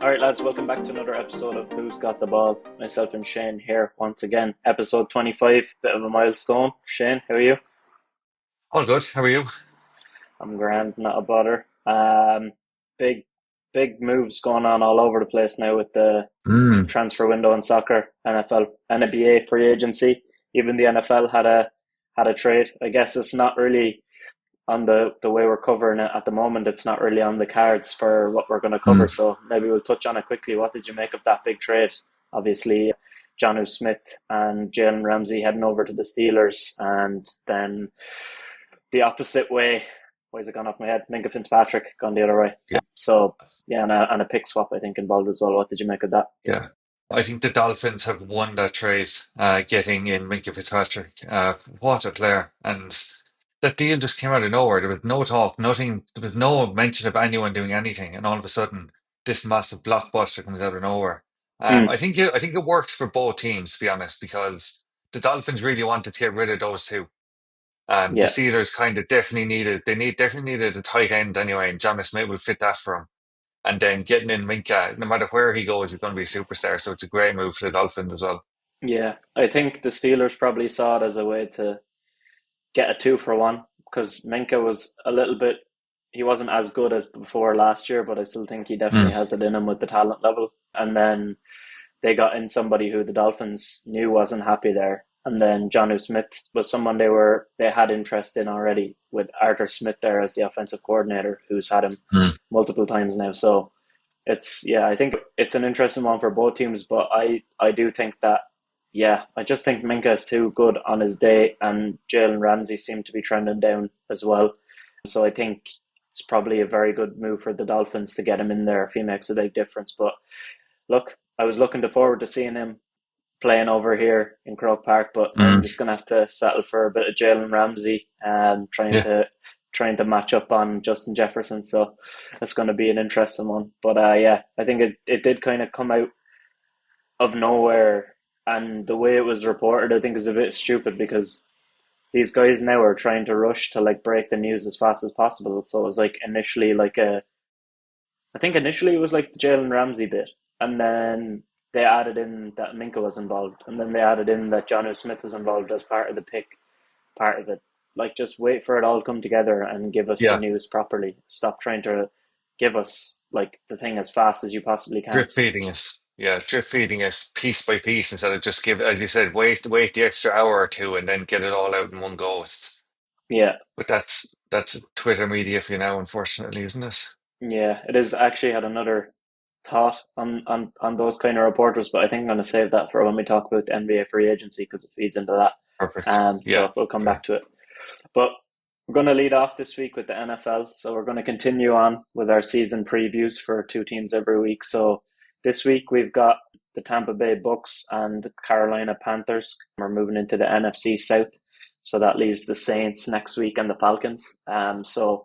All right, lads, welcome back to another episode of Who's Got the Ball. Myself and Shane here once again. Episode 25, bit of a milestone. Shane, how are you? All good. How are you? I'm grand, not a bother. Big, big moves going on all over the place now with the Mm. transfer window in soccer, NFL, NBA free agency. Even the NFL had a trade. I guess it's not really on the way we're covering it at the moment. It's not really on the cards for what we're going to cover. Mm. So maybe we'll touch on it quickly. What did you make of that big trade? Obviously, Jonnu Smith and Jalen Ramsey heading over to the Steelers, and then the opposite way. Why is it gone off my head? Minka Fitzpatrick gone the other way. Yeah. So yeah, and a pick swap I think involved as well. What did you make of that? Yeah. I think the Dolphins have won that trade, getting in Minka Fitzpatrick. What a player. And that deal just came out of nowhere. There was no talk, nothing, there was no mention of anyone doing anything. And all of a sudden, this massive blockbuster comes out of nowhere. Mm, I think it works for both teams, to be honest, because the Dolphins really wanted to get rid of those two. The yeah, Steelers kind of definitely needed a tight end anyway, and John Smith will fit that for him. And then getting in Minka, no matter where he goes, he's going to be a superstar. So it's a great move for the Dolphins as well. yeah. I think the Steelers probably saw it as a way to get a two for one because Minka was a little bit. He wasn't as good as before last year, but I still think he definitely Mm. has it in him with the talent level. And then they got in somebody who the Dolphins knew wasn't happy there. And then Jonnu Smith was someone they had interest in already with Arthur Smith there as the offensive coordinator, who's had him Mm. multiple times now. So I think it's an interesting one for both teams, but I do think that I just think Minka is too good on his day, and Jalen Ramsey seemed to be trending down as well. So I think it's probably a very good move for the Dolphins to get him in there if he makes a big difference. But look, I was looking forward to seeing him playing over here in Croke Park, but I'm Mm. just gonna have to settle for a bit of Jalen Ramsey, Yeah. trying to match up on Justin Jefferson. So it's going to be an interesting one. But yeah, I think it did kind of come out of nowhere, and the way it was reported, I think, is a bit stupid because these guys now are trying to rush to like break the news as fast as possible. So it was like initially like I think initially it was like the Jalen Ramsey bit, and then they added in that Minka was involved, and then they added in that Jonnu Smith was involved as part of the pick, part of it. Like, just wait for it all to come together and give us the Yeah. news properly. Stop trying to give us like the thing as fast as you possibly can. Drip feeding us. Yeah. Drip feeding us piece by piece instead of just give, as you said, wait the extra hour or two and then get it all out in one go. Yeah, But that's Twitter media for you now, unfortunately, isn't it? yeah. It is actually had another thought on those kind of reporters, but I think I'm going to save that for when we talk about the NBA free agency because it feeds into that. Perfect. Yeah. So we'll come Okay. back to it. But we're going to lead off this week with the NFL. So we're going to continue on with our season previews for two teams every week. So this week we've got the Tampa Bay Bucs and the Carolina Panthers. We're moving into the NFC South. So that leaves the Saints next week and the Falcons. So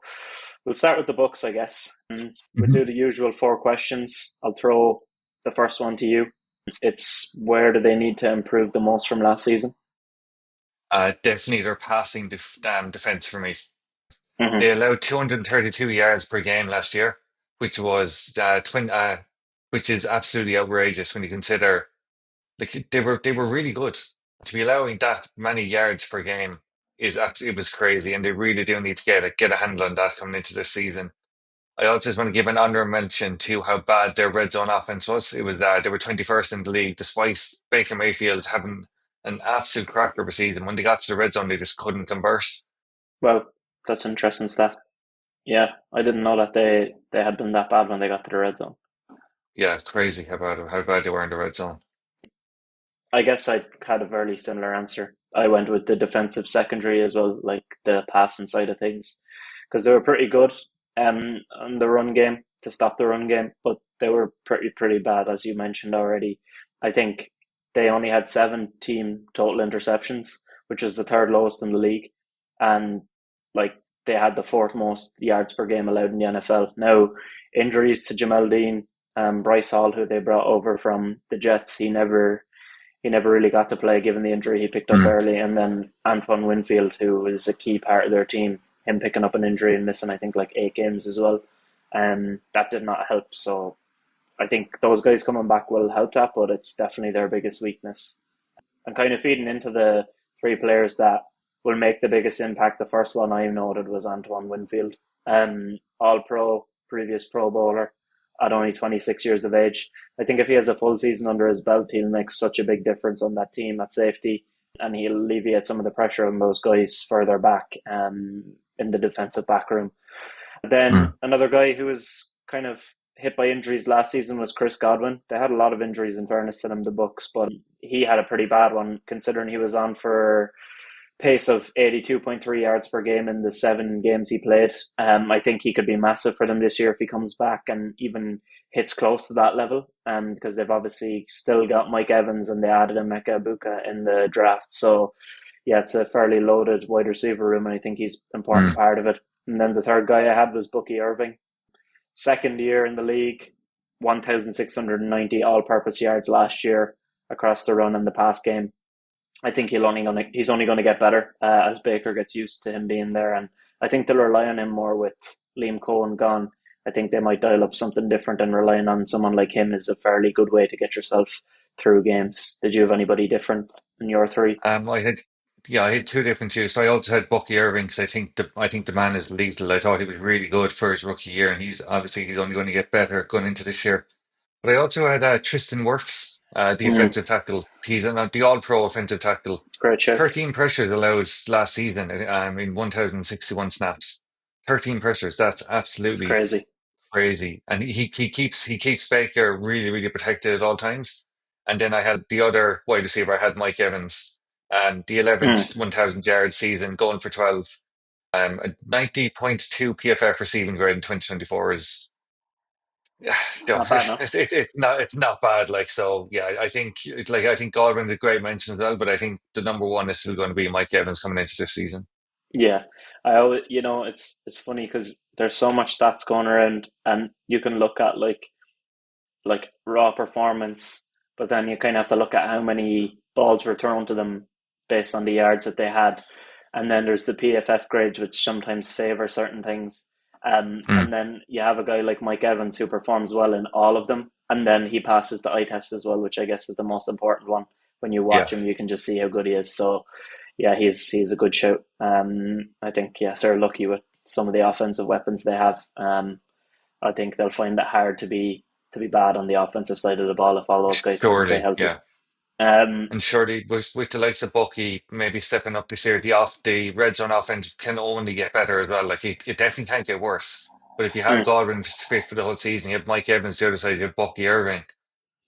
we'll start with the Bucs, I guess. We'll Mhm. do the usual four questions. I'll throw the first one to you. It's where do they need to improve the most from last season? Definitely their passing defense for me. Mm-hmm. They allowed 232 yards per game last year, which was which is absolutely outrageous when you consider like they were really good. To be allowing that many yards per game it was crazy, and they really do need to get a handle on that coming into this season. I also just want to give an honorable mention to how bad their red zone offense was. It was they were 21st in the league, despite Baker Mayfield having an absolute cracker of a season. When they got to the red zone, they just couldn't convert. Well, that's an interesting stat. Yeah, I didn't know that they had been that bad when they got to the red zone. Yeah, crazy how bad they were in the red zone. I guess I had a very similar answer. I went with the defensive secondary as well, like the passing side of things, because they were pretty good on the run game to stop the run game, but they were pretty bad as you mentioned already. I think they only had 17 total interceptions, which is the third lowest in the league, and like they had the fourth most yards per game allowed in the NFL. Now injuries to Jamel Dean, Bryce Hall, who they brought over from the Jets, he never really got to play given the injury he picked up Mm. early. And then Antoine Winfield, who was a key part of their team, him picking up an injury and missing, I think, like 8 games as well. That did not help. So I think those guys coming back will help that, but it's definitely their biggest weakness. And kind of feeding into the three players that will make the biggest impact, the first one I noted was Antoine Winfield. All pro, previous Pro Bowler at only 26 years of age. I think if he has a full season under his belt, he'll make such a big difference on that team at safety, and he'll alleviate some of the pressure on those guys further back in the defensive back room. Then Mm. another guy who was kind of hit by injuries last season was Chris Godwin. They had a lot of injuries, in fairness to them, the Bucs, but he had a pretty bad one considering he was on for pace of 82.3 yards per game in the 7 games he played. I think he could be massive for them this year if he comes back and even hits close to that level. Because they've obviously still got Mike Evans and they added Emeka Ibuka in the draft. So yeah, it's a fairly loaded wide receiver room, and I think he's an important Mm. part of it. And then the third guy I had was Bucky Irving. Second year in the league, 1,690 all-purpose yards last year across the run and the pass game. I think he's only going to get better as Baker gets used to him being there, and I think they'll rely on him more with Liam Cohen gone. I think they might dial up something different, and relying on someone like him is a fairly good way to get yourself through games. Did you have anybody different in your three? I had, yeah, I had two different shoes. So I also had Bucky Irving because I think the man is lethal. I thought he was really good for his rookie year, and he's only going to get better going into this year. But I also had Tristan Wirfs, the Mm, offensive tackle. He's the All-Pro offensive tackle. great shout. 13 pressures allowed last season in 1,061 snaps. 13 pressures. That's It's absolutely crazy. crazy. And he keeps Baker really, really protected at all times. And then I had the other wide receiver, I had Mike Evans, the Mm, 11th 1,000 yard season going for 12. A 90.2 PFF receiving grade in 2024 is not bad enough. it's not bad. Like so, yeah. I think Godwin's a great mention as well, but I think the number one is still going to be Mike Evans coming into this season. Yeah, I always, it's funny because there's so much stats going around, and you can look at like raw performance, but then you kind of have to look at how many balls were thrown to them based on the yards that they had. And then there's the PFF grades, which sometimes favor certain things. Mm, And then you have a guy like Mike Evans who performs well in all of them. And then he passes the eye test as well, which I guess is the most important one. When you yeah, watch him, you can just see how good he is. So, yeah, he's a good shout. I think, yeah, they're lucky with some of the offensive weapons they have. I think they'll find it hard to be bad on the offensive side of the ball if all those guys can stay surely, healthy. yeah. Um, And surely with the likes of Bucky maybe stepping up this year, the red zone offense can only get better as well. Like it definitely can't get worse. But if you have mm, Godwin fit for the whole season, you have Mike Evans the other side, you have Bucky Irving.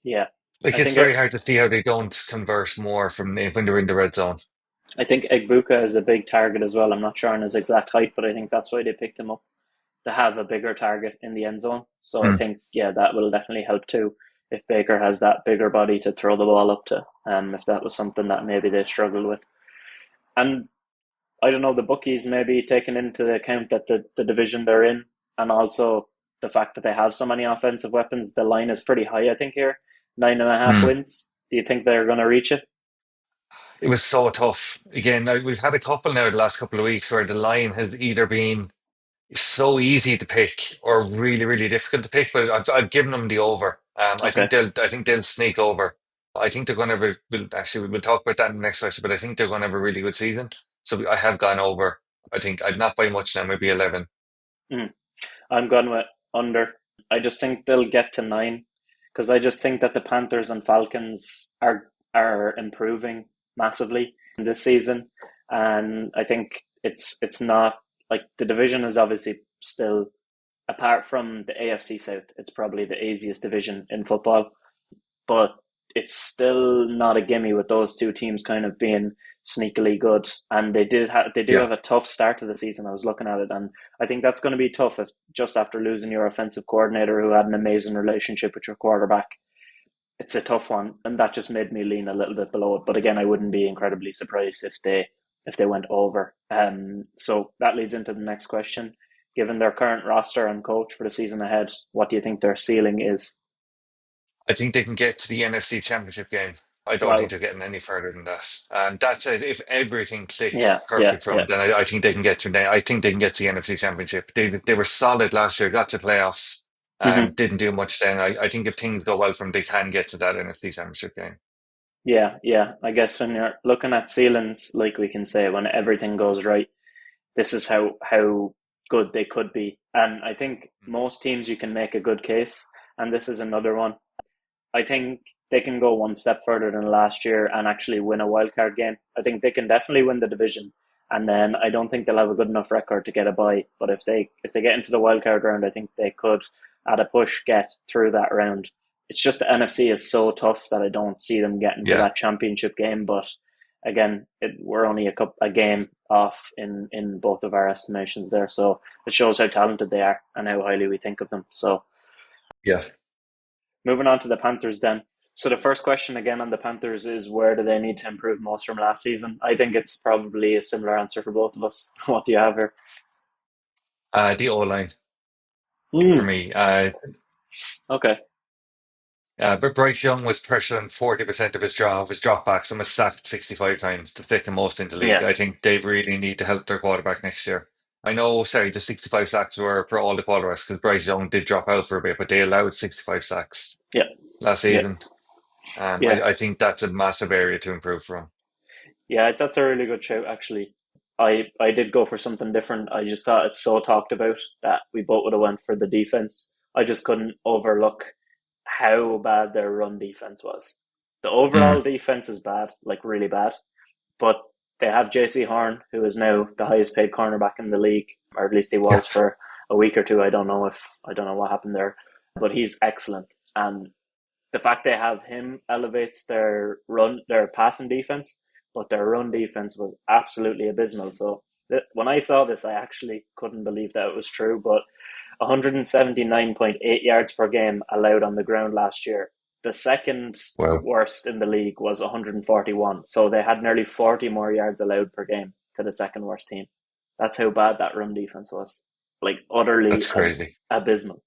yeah, Like I it's think very hard to see how they don't convert more from when they're in the red zone. I think Egbuka is a big target as well. I'm not sure on his exact height, but I think that's why they picked him up to have a bigger target in the end zone. So I Mm. think yeah, that will definitely help too if Baker has that bigger body to throw the ball up to. If that was something that maybe they struggled with, and I don't know, the bookies maybe taking into account that the division they're in, and also the fact that they have so many offensive weapons, the line is pretty high, I think, here. 9.5 Mm. wins. Do you think they're going to reach it? It was so tough. Again, now, we've had a couple now the last couple of weeks where the line has either been so easy to pick or really, really difficult to pick, but I've given them the over. Okay. I think they'll sneak over. I think they're going to have we'll talk about that in the next question, but I think they're going to have a really good season. So I have gone over. I think I'd not by much now, maybe 11. Mm. I'm going with under. I just think they'll get to 9 because I just think that the Panthers and Falcons are improving massively this season, and I think it's not like the division is obviously still, apart from the AFC South, it's probably the easiest division in football, but it's still not a gimme with those two teams kind of being sneakily good. And they do Yeah. have a tough start to the season. I was looking at it, and I think that's going to be tough if just after losing your offensive coordinator who had an amazing relationship with your quarterback. It's a tough one, and that just made me lean a little bit below it. But again, I wouldn't be incredibly surprised if they went over. So that leads into the next question. Given their current roster and coach for the season ahead, what do you think their ceiling is? I think they can get to the NFC Championship game. I don't think Wow. they're getting any further than that. And that's it. If everything Yeah, clicks yeah, perfect from yeah. it, then I think they can get to. I think they can get to the NFC Championship. They were solid last year. Got to playoffs. Hmm. Didn't do much then. I think if things go well for them, they can get to that NFC Championship game. Yeah, yeah. I guess when you're looking at ceilings, like we can say, when everything goes right, this is how good they could be. And I think most teams you can make a good case, and this is another one. I think they can go one step further than last year and actually win a wild card game. I think they can definitely win the division, and then I don't think they'll have a good enough record to get a bye. But if they get into the wild card round, I think they could, at a push, get through that round. It's just the NFC is so tough that I don't see them getting to Yeah. that championship game. But again, we're only a game off in both of our estimations there, so it shows how talented they are and how highly we think of them. So Yeah. moving on to the Panthers then. So the first question again on the Panthers is, where do they need to improve most from last season? I think it's probably a similar answer for both of us. What do you have here? The O line for Mm, me. okay. But Bryce Young was pressuring 40% of his dropbacks and was sacked 65 times, the second most in the league. Yeah. I think they really need to help their quarterback next year. I know, sorry, the 65 sacks were for all the quarterbacks because Bryce Young did drop out for a bit, but they allowed 65 sacks Yeah. last Yeah. season. Yeah. I think that's a massive area to improve from. Yeah. That's a really good shout, actually. I did go for something different. I just thought it's so talked about that we both would have went for the defense. I just couldn't overlook how bad their run defense was. The overall Mm, defense is bad, like really bad. But they have JC Horn, who is now the highest paid cornerback in the league, or at least he yeah, was for a week or two. I don't know what happened there, but he's excellent. And the fact they have him elevates their passing defense, but their run defense was absolutely abysmal. So when I saw this, I actually couldn't believe that it was true. But 179.8 yards per game allowed on the ground last year. The second well, worst in the league was 141. So they had nearly 40 more yards allowed per game to the second worst team. That's how bad that run defense was. Like utterly that's crazy. abysmal.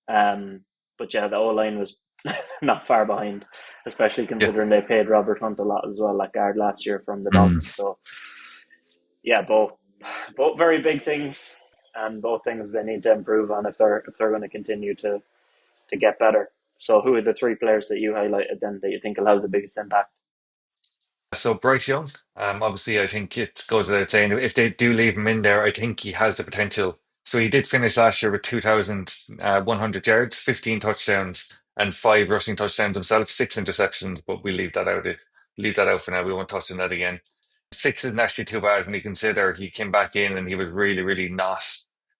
Um, but yeah, the O line was not far behind, especially Yeah. considering they paid Robert Hunt a lot as well, like guard last year from the Mm. Dolphins. So yeah, both very big things, and both things they need to improve on if they're going to continue to get better. So who are the three players that you highlighted then that you think will have the biggest impact? So Bryce Young, obviously, I think it goes without saying if they do leave him in there, I think he has the potential. So he did finish last year with 2,100 yards, 15 touchdowns, and five rushing touchdowns himself, six interceptions. But we leave that out. Leave that out for now. We won't touch on that again. Six isn't actually too bad when you consider he came back in and he was really, really not.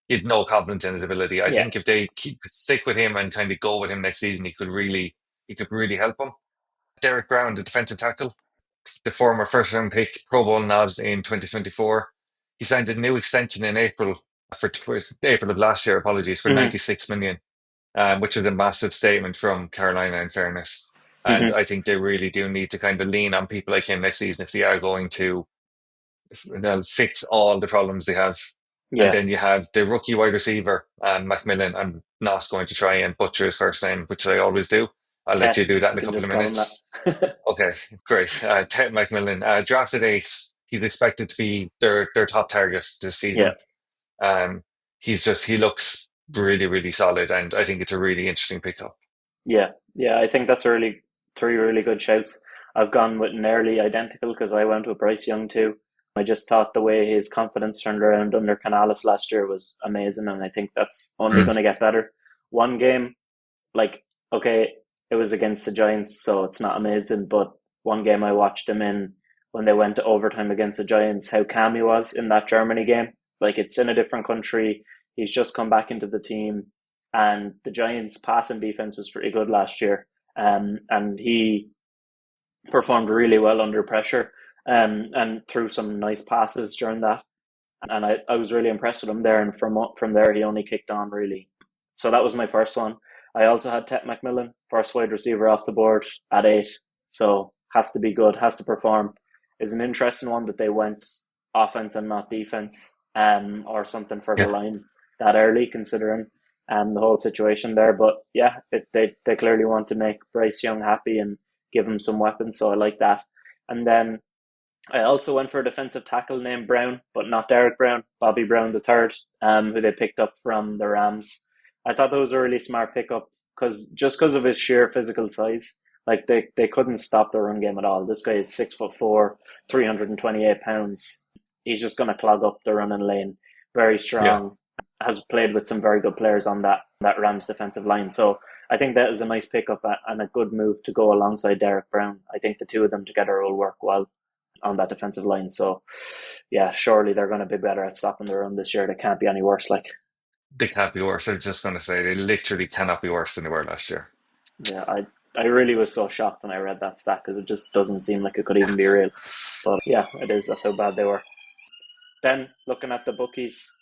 He had no confidence in his ability. I Yeah. think if they stick with him and kind of go with him next season, he could really help them. Derek Brown, the defensive tackle, the former first round pick, Pro Bowl nods in 2024. He signed a new extension in April of last year, apologies, for Hmm. 96 million, which is a massive statement from Carolina in fairness. And Hmm. I think they really do need to kind of lean on people like him next season if they are going to fix all the problems they have. And Yeah. then you have the rookie wide receiver, Macmillan. I'm not going to try and butcher his first name, which I always do. I'll let Tet. you do that You in a can couple of just call him minutes. that. Okay, great. Ted McMillan, drafted eighth. He's expected to be their top target this Yeah. season. Um, he looks really, really solid, and I think it's a really interesting pickup. Yeah, yeah, I think that's really three really good shouts. I've gone with nearly identical because I went with Bryce Young too. I just thought the way his confidence turned around under Canales last year was amazing, and I think that's only Mm, going to get better. One game, like, okay, it was against the Giants, so it's not amazing, but one game I watched him in when they went to overtime against the Giants, how calm he was in that Germany game. Like, it's in a different country. He's just come back into the team, and the Giants' passing defense was pretty good last year. And he performed really well under pressure, and threw some nice passes during that. And I was really impressed with him there. And from there, he only kicked on really. So that was my first one. I also had Tet McMillan, first wide receiver off the board at 8. So has to be good, has to perform. Is an interesting one that they went offense and not defense, or something for the yeah, line that early, considering the whole situation there. But yeah, they clearly want to make Bryce Young happy and give him some weapons. So I like that. And then I also went for a defensive tackle named Brown, but not Derek Brown, Bobby Brown the third, who they picked up from the Rams. I thought that was a really smart pickup because of his sheer physical size. Like they couldn't stop the run game at all. This guy is 6'4", 328 pounds. He's just going to clog up the running lane. Very Yeah, strong. Has played with some very good players on that Rams defensive line. So I think that was a nice pickup and a good move to go alongside Derek Brown. I think the two of them together will work well on that defensive line. So yeah, surely they're going to be better at stopping the run this year. They can't be any worse. Like they can't be worse. I was just going to say they literally cannot be worse than they were last year. yeah, I really was so shocked when I read that stat because it just doesn't seem like it could even be real. But yeah, it is. That's how bad they were. Then looking at the bookies,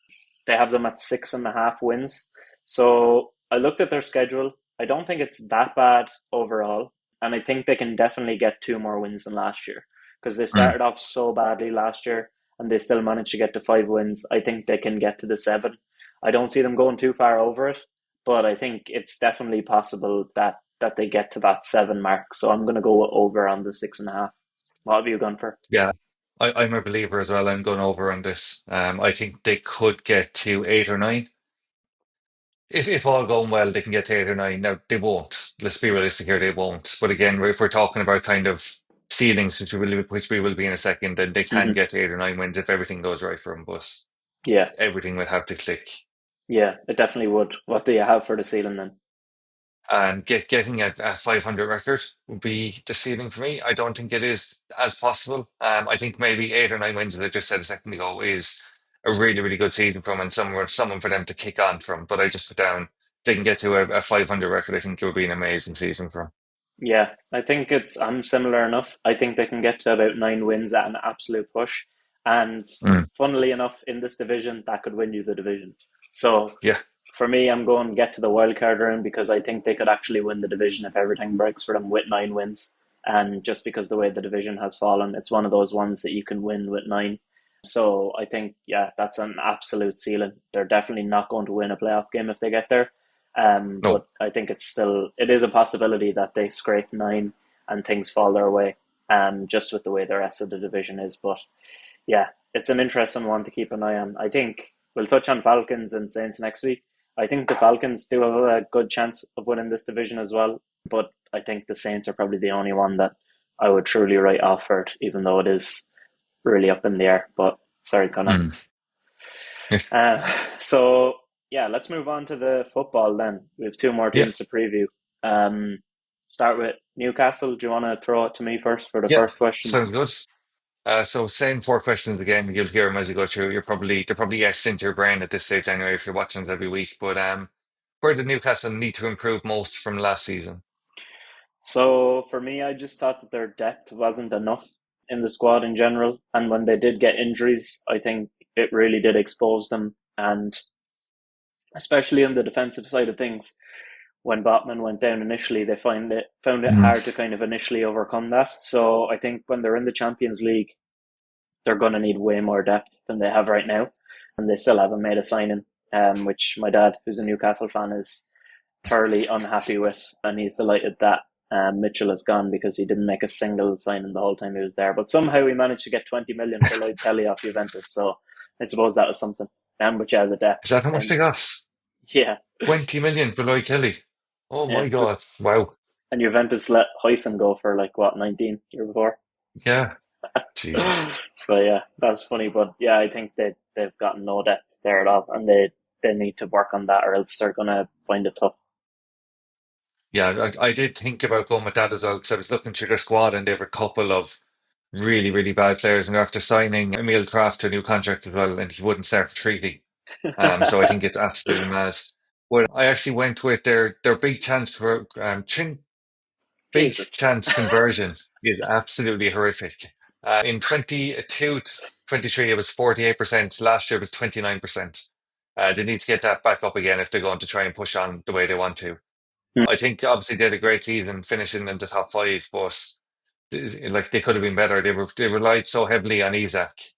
they have them at 6.5 wins. So I looked at their schedule. I don't think it's that bad overall, and I think they can definitely get two more wins than last year because they Mm. started off so badly last year and they still managed to get to 5 wins. I think they can get to the seven. I don't see them going too far over it, but I think it's definitely possible that they get to that seven mark. So I'm going to go over on the 6.5. What have you gone for? Yeah, I'm a believer as well. I'm going over on this. I think they could get to 8 or 9. If all going well, they can get to 8 or 9. Now they won't. Let's be realistic here, they won't. But again, if we're talking about kind of ceilings, which we will be in a second, then they can Mm-hmm. get to 8 or 9 wins if everything goes right for them. But Yeah, everything would have to click. yeah, it definitely would. What do you have for the ceiling then? And getting a 500 record would be the ceiling for me. I don't think it is as possible. I think maybe 8 or 9 wins, as I just said a second ago, is a really, really good season from and someone for them to kick on from. But I just put down they can get to a 500 record. I think it would be an amazing season for Yeah, I think I'm similar enough. I think they can get to about 9 wins at an absolute push. And them. funnily enough, in this division, that could win you the division. So Yeah, for me, I'm going to get to the wild card round because I think they could actually win the division if everything breaks for them with 9 wins. And just because the way the division has fallen, it's one of those ones that you can win with nine. So I think, yeah, that's an absolute ceiling. They're definitely not going to win a playoff game if they get there. no, But I think it is a possibility that they scrape nine and things fall their way. Just with the way the rest of the division is. But yeah, it's an interesting one to keep an eye on. I think we'll touch on Falcons and Saints next week. I think the Falcons do have a good chance of winning this division as well, but I think the Saints are probably the only one that I would truly write off for it, even though it is really up in the air. But sorry, Connor. mm. Uh, so yeah, let's move on to the football then. We have two more Yeah, teams to preview. Um, Start with Newcastle. Do you want to throw it to me first for the yeah, first question? sounds good. So same four questions again. You'll hear them as you go through. They're probably etched into your brain at this stage anyway if you're watching it every week. But where did Newcastle need to improve most from last season? So for me, I just thought that their depth wasn't enough in the squad in general, and when they did get injuries, I think it really did expose them, and especially on the defensive side of things. When Botman went down initially, they found it Mm. hard to kind of initially overcome that. So I think when they're in the Champions League, they're going to need way more depth than they have right now, and they still haven't made a signing, which my dad, who's a Newcastle fan, is thoroughly unhappy with, and he's delighted that Mitchell has gone because he didn't make a single signing the whole time he was there. But somehow he managed to get 20 million for Lloyd Kelly off Juventus, so I suppose that was something. But yeah, the depth, Is that how much and they got? yeah, 20 million for Lloyd Kelly. Oh my it's God. Wow. and Juventus let Huysen go for like what 19 year before. Yeah. Jesus. So yeah, that's funny, but yeah, I think they've got no depth there at all, and they need to work on that, or else they're gonna find it tough. Yeah, I did think about going with that as well because I was looking through their squad and they have a couple of really, really bad players. And they're after signing Emil Kraft to a new contract as well, and he wouldn't start for treaty. So I think it's absolutely mad. But I actually went with their big chance for big Jesus. chance conversion is absolutely horrific. In 22-23, it was 48%. Last year it was 29%. They need to get that back up again if they're going to try and push on the way they want to. I think obviously they had a great season finishing in the top five, but like they could have been better. They relied so heavily on Isaac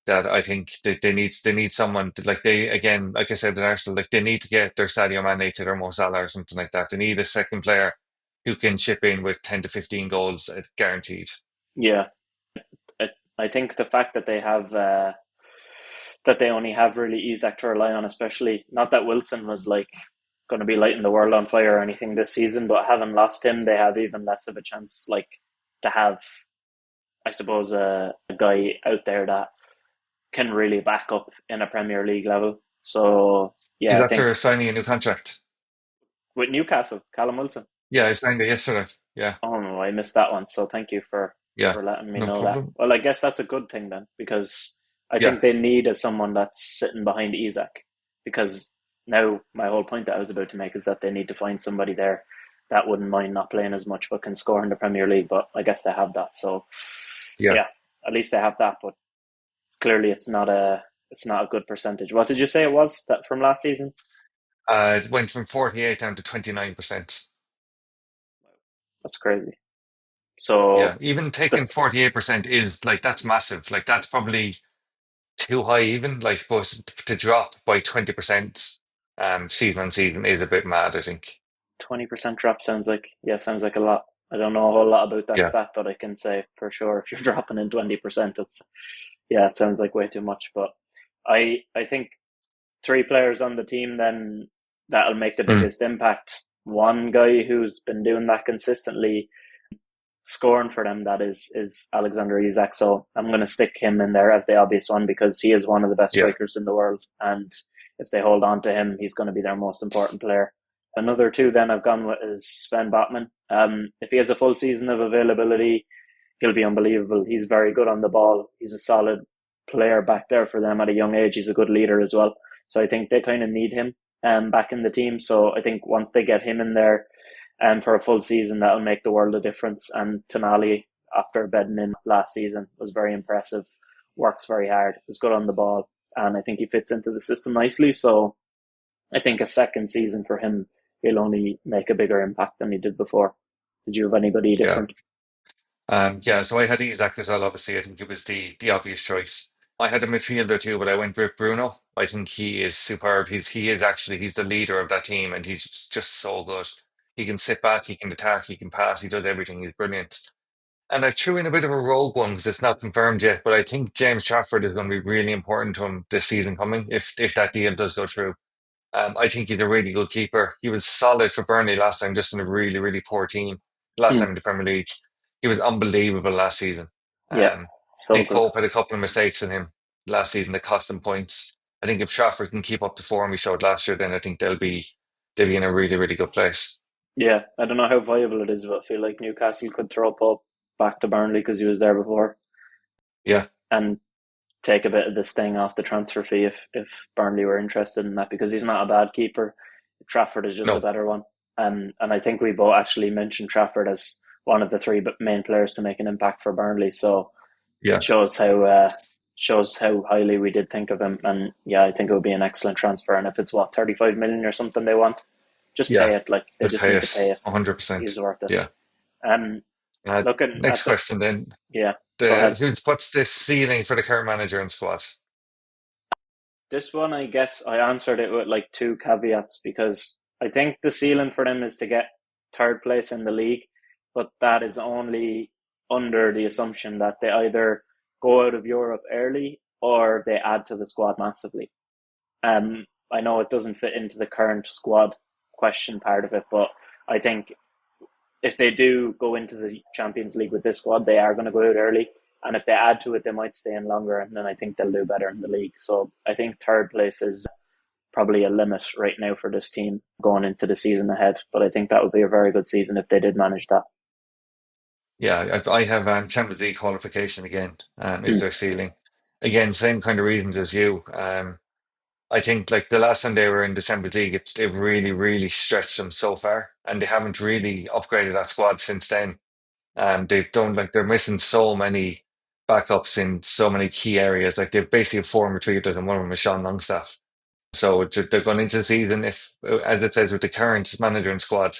that I think they need someone to, like they again, like I said in Arsenal, like they need to get their Sadio Mane to their Mo Salah or something like that. They need a second player who can chip in with 10 to 15 goals guaranteed. Yeah, I, I think the fact that they have that they only have really Isaac to rely on, especially not that Wilson was like going to be lighting the world on fire or anything this season, but having lost him, they have even less of a chance, like to have, I suppose, a guy out there that can really back up in a Premier League level. So yeah, He's I think after signing a new contract. with Newcastle, Callum Wilson. Yeah, I signed it yesterday. Yeah, Oh no, I missed that one. So thank you yeah, for letting me no know that. problem. Well, I guess that's a good thing then, because I Yeah, think they need someone that's sitting behind Isak. Because now my whole point that I was about to make is that they need to find somebody there that wouldn't mind not playing as much but can score in the Premier League. But I guess they have that. So yeah. yeah, at least they have that. But clearly, it's not a good percentage. What did you say it was that from last season? It went from 48 down to 29%. That's crazy. Yeah, So even taking that's 48% is like that's massive. Like that's probably too high even. Like, but to drop by 20% season on season is a bit mad, I think. 20% drop sounds like a lot. I don't know a whole lot about that Yeah, stat, but I can say for sure if you're dropping in 20%, it's yeah, it sounds like way too much. But I think three players on the team then that'll make the mm, biggest impact. One guy who's been doing that consistently, scoring for them, that is Alexander Isak. So I'm going to stick him in there as the obvious one because he is one of the best yeah, strikers in the world, and if they hold on to him, he's going to be their most important player. Another two then I've gone with is Sven Botman. If he has a full season of availability, he'll be unbelievable. He's very good on the ball. He's a solid player back there for them at a young age. He's a good leader as well. So I think they kind of need him back in the team. So I think once they get him in there for a full season, that'll make the world a difference. And Tonali, after bedding in last season, was very impressive. Works very hard. Is good on the ball, and I think he fits into the system nicely. So I think a second season for him, he'll only make a bigger impact than he did before. Did you have anybody yeah. different? Yeah, so I had Isak as well, obviously. I think it was the obvious choice. I had a midfielder too, but I went with Bruno. I think he is superb. He's the leader of that team and he's just so good. He can sit back, he can attack, he can pass, he does everything. He's brilliant. And I threw in a bit of a rogue one because it's not confirmed yet, but I think James Trafford is going to be really important to him this season coming if that deal does go through. I think he's a really good keeper. He was solid for Burnley last time, just in a really, really poor team. Last Hmm. time in the Premier League, he was unbelievable last season. Yeah, so Nick good. Pope had a couple of mistakes in him last season that cost him points. I think if Trafford can keep up the form he showed last year, then I think they'll be in a really, really good place. Yeah, I don't know how viable it is, but I feel like Newcastle could throw Pope back to Burnley because he was there before Yeah, and take a bit of the sting off the transfer fee if Burnley were interested in that because he's not a bad keeper. Trafford is just a no, better one. And I think we both actually mentioned Trafford as one of the three main players to make an impact for Burnley. So it yeah, shows how highly we did think of him. And yeah, I think it would be an excellent transfer. And if it's what 35 million or something they want, just yeah. pay it. Like they Let's just pay need to pay us it. He's 100%. worth it. Yeah. And looking Next at the question then. yeah, go ahead. What's the ceiling for the current manager and squad? This one, I guess I answered it with like two caveats because I think the ceiling for them is to get third place in the league, but that is only under the assumption that they either go out of Europe early or they add to the squad massively. I know it doesn't fit into the current squad question part of it, but I think if they do go into the Champions League with this squad, they are going to go out early. And if they add to it, they might stay in longer, and then I think they'll do better in the league. So I think third place is probably a limit right now for this team going into the season ahead. But I think that would be a very good season if they did manage that. Yeah, I have Champions League qualification again. Is Hmm. their ceiling? Again, same kind of reasons as you. I think like the last time they were in the Champions League, it really, really stretched them so far, and they haven't really upgraded that squad since then. They don't like they're missing so many backups in so many key areas. Like they've basically have four midfielders, and one of them is Sean Longstaff. So they're going into the season if, as it says, with the current manager and squad,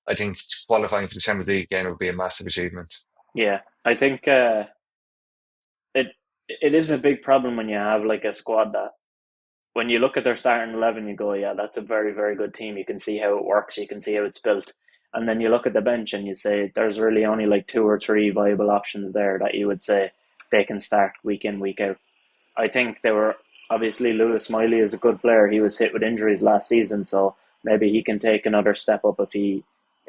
I think qualifying for the Champions League again would be a massive achievement. Yeah, I think it it is a big problem when you have like a squad that when you look at their starting 11, you go, yeah, that's a very, very good team. You can see how it works. You can see how it's built. And then you look at the bench and you say, there's really only like two or three viable options there that you would say they can start week in, week out. I think they were obviously Lewis Miley is a good player. He was hit with injuries last season, so maybe he can take another step up if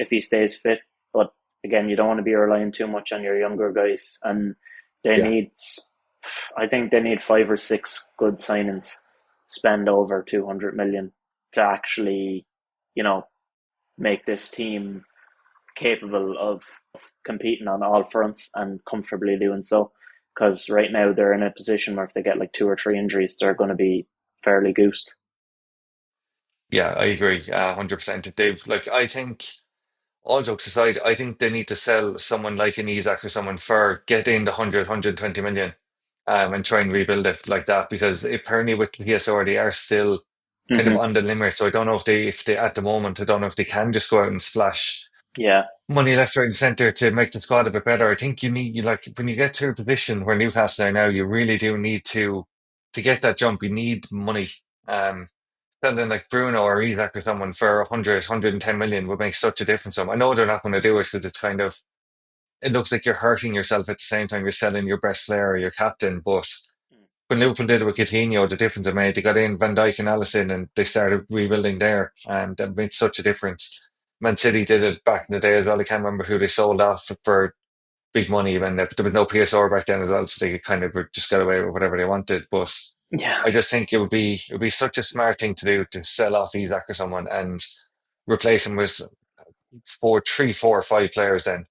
he stays fit. But again, you don't want to be relying too much on your younger guys, and they Yeah, need. I think they need 5 or 6 good signings, spend over 200 million to actually, you know, make this team capable of competing on all fronts and comfortably doing so. Because right now they're in a position where if they get like 2 or 3 injuries, they're going to be fairly goosed. yeah, I agree, 100%. They've like, I think, all jokes aside, I think they need to sell someone like an Isak or someone for get in the 100, 120 million, and try and rebuild it like that because apparently with PSR they are still kind of Hmm. on the limit. So I don't know if they at the moment, I don't know if they can just go out and splash Yeah. money left, right, and centre to make the squad a bit better. I think you like when you get to a position where Newcastle are now, you really do need to get that jump. You need money. Um, Selling like Bruno or Isak or someone for 100, 110 million would make such a difference to them. I know they're not going to do it because it's kind of it looks like you're hurting yourself at the same time you're selling your best player or your captain. But when Liverpool did it with Coutinho, the difference it made, they got in Van Dijk and Allison and they started rebuilding there, and that made such a difference. Man City did it back in the day as well. I can't remember who they sold off for big money when there was no PSR back then as well, so they kind of just got away with whatever they wanted. But Yeah. I just think it would be such a smart thing to do to sell off Isak or someone and replace him with four, three, four, or five players then,